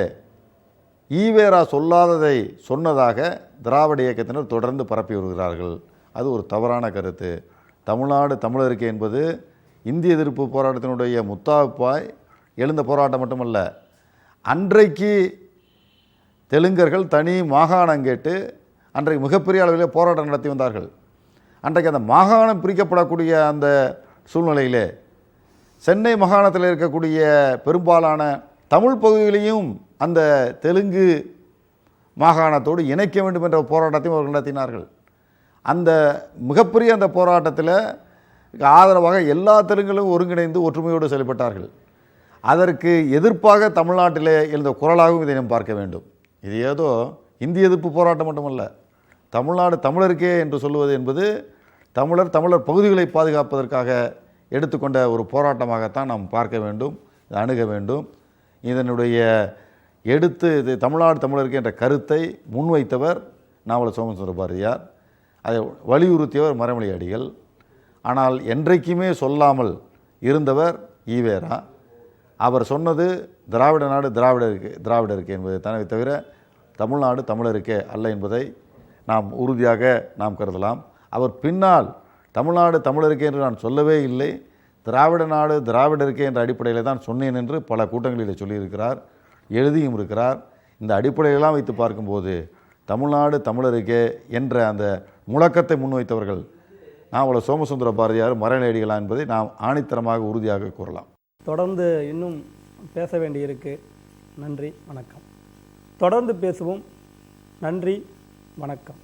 S2: ஈவேரா சொல்லாததை சொன்னதாக திராவிட இயக்கத்தினர் தொடர்ந்து பரப்பி வருகிறார்கள். அது ஒரு தவறான கருத்து. தமிழ்நாடு தமிழருக்கு என்பது இந்திய எதிர்ப்பு போராட்டத்தினுடைய முத்தாய்ப்பாய் எழுந்த போராட்டம் மட்டுமல்ல, அன்றைக்கு தெலுங்கர்கள் தனி மாகாணம் கேட்டு அன்றைக்கு மிகப்பெரிய அளவிலே போராட்டம் நடத்தி வந்தார்கள். அன்றைக்கு அந்த மாகாணம் பிரிக்கப்படக்கூடிய அந்த சூழ்நிலையிலே சென்னை மாகாணத்தில் இருக்கக்கூடிய பெரும்பாலான தமிழ் பகுதிகளையும் அந்த தெலுங்கு மாகாணத்தோடு இணைக்க வேண்டும் என்ற போராட்டத்தையும் அவர்கள் நடத்தினார்கள். அந்த மிகப்பெரிய அந்த போராட்டத்தில் ஆதரவாக எல்லா தெலுங்குகளும் ஒருங்கிணைந்து ஒற்றுமையோடு செயல்பட்டார்கள். அதற்கு எதிர்ப்பாக தமிழ்நாட்டிலே எழுந்த குரலாகவும் இதை நாம் பார்க்க வேண்டும். இது ஏதோ இந்திய எதிர்ப்பு போராட்டம் மட்டுமல்ல, தமிழ்நாடு தமிழருக்கே என்று சொல்லுவது என்பது தமிழர் பகுதிகளை பாதுகாப்பதற்காக எடுத்துக்கொண்ட ஒரு போராட்டமாகத்தான் நாம் பார்க்க வேண்டும், அணுக வேண்டும். இதனுடைய இது தமிழ்நாடு தமிழருக்கு என்ற கருத்தை முன்வைத்தவர் நாவலர் சோமசுந்தர பாரதியார், அதை வலியுறுத்தியவர் மறைமலை அடிகள். ஆனால் என்றைக்குமே சொல்லாமல் இருந்தவர் ஈவேரா. அவர் சொன்னது திராவிட நாடு திராவிடருக்கு என்பதை தானே தவிர தமிழ்நாடு தமிழருக்கே அல்ல என்பதை நாம் உறுதியாக நாம் கருதலாம். அவர் பின்னால் தமிழ்நாடு தமிழருக்கே என்று நான் சொல்லவே இல்லை, திராவிட நாடு திராவிடருக்கே என்ற அடிப்படையில் தான் சொன்னேன் என்று பல கூட்டங்களில் சொல்லியிருக்கிறார், எழுதியும் இருக்கிறார். இந்த அடிப்படையெல்லாம் வைத்து பார்க்கும்போது தமிழ்நாடு தமிழருக்கே என்ற அந்த முழக்கத்தை முன்வைத்தவர்கள் நாவலர் சோமசுந்தர பாரதியார், மறைமலை அடிகளா என்பதை நாம் ஆணித்தரமாக உறுதியாக கூறலாம்.
S1: தொடர்ந்து இன்னும் பேச வேண்டியிருக்கு. நன்றி, வணக்கம். தொடர்ந்து பேசுவோம். நன்றி, வணக்கம்.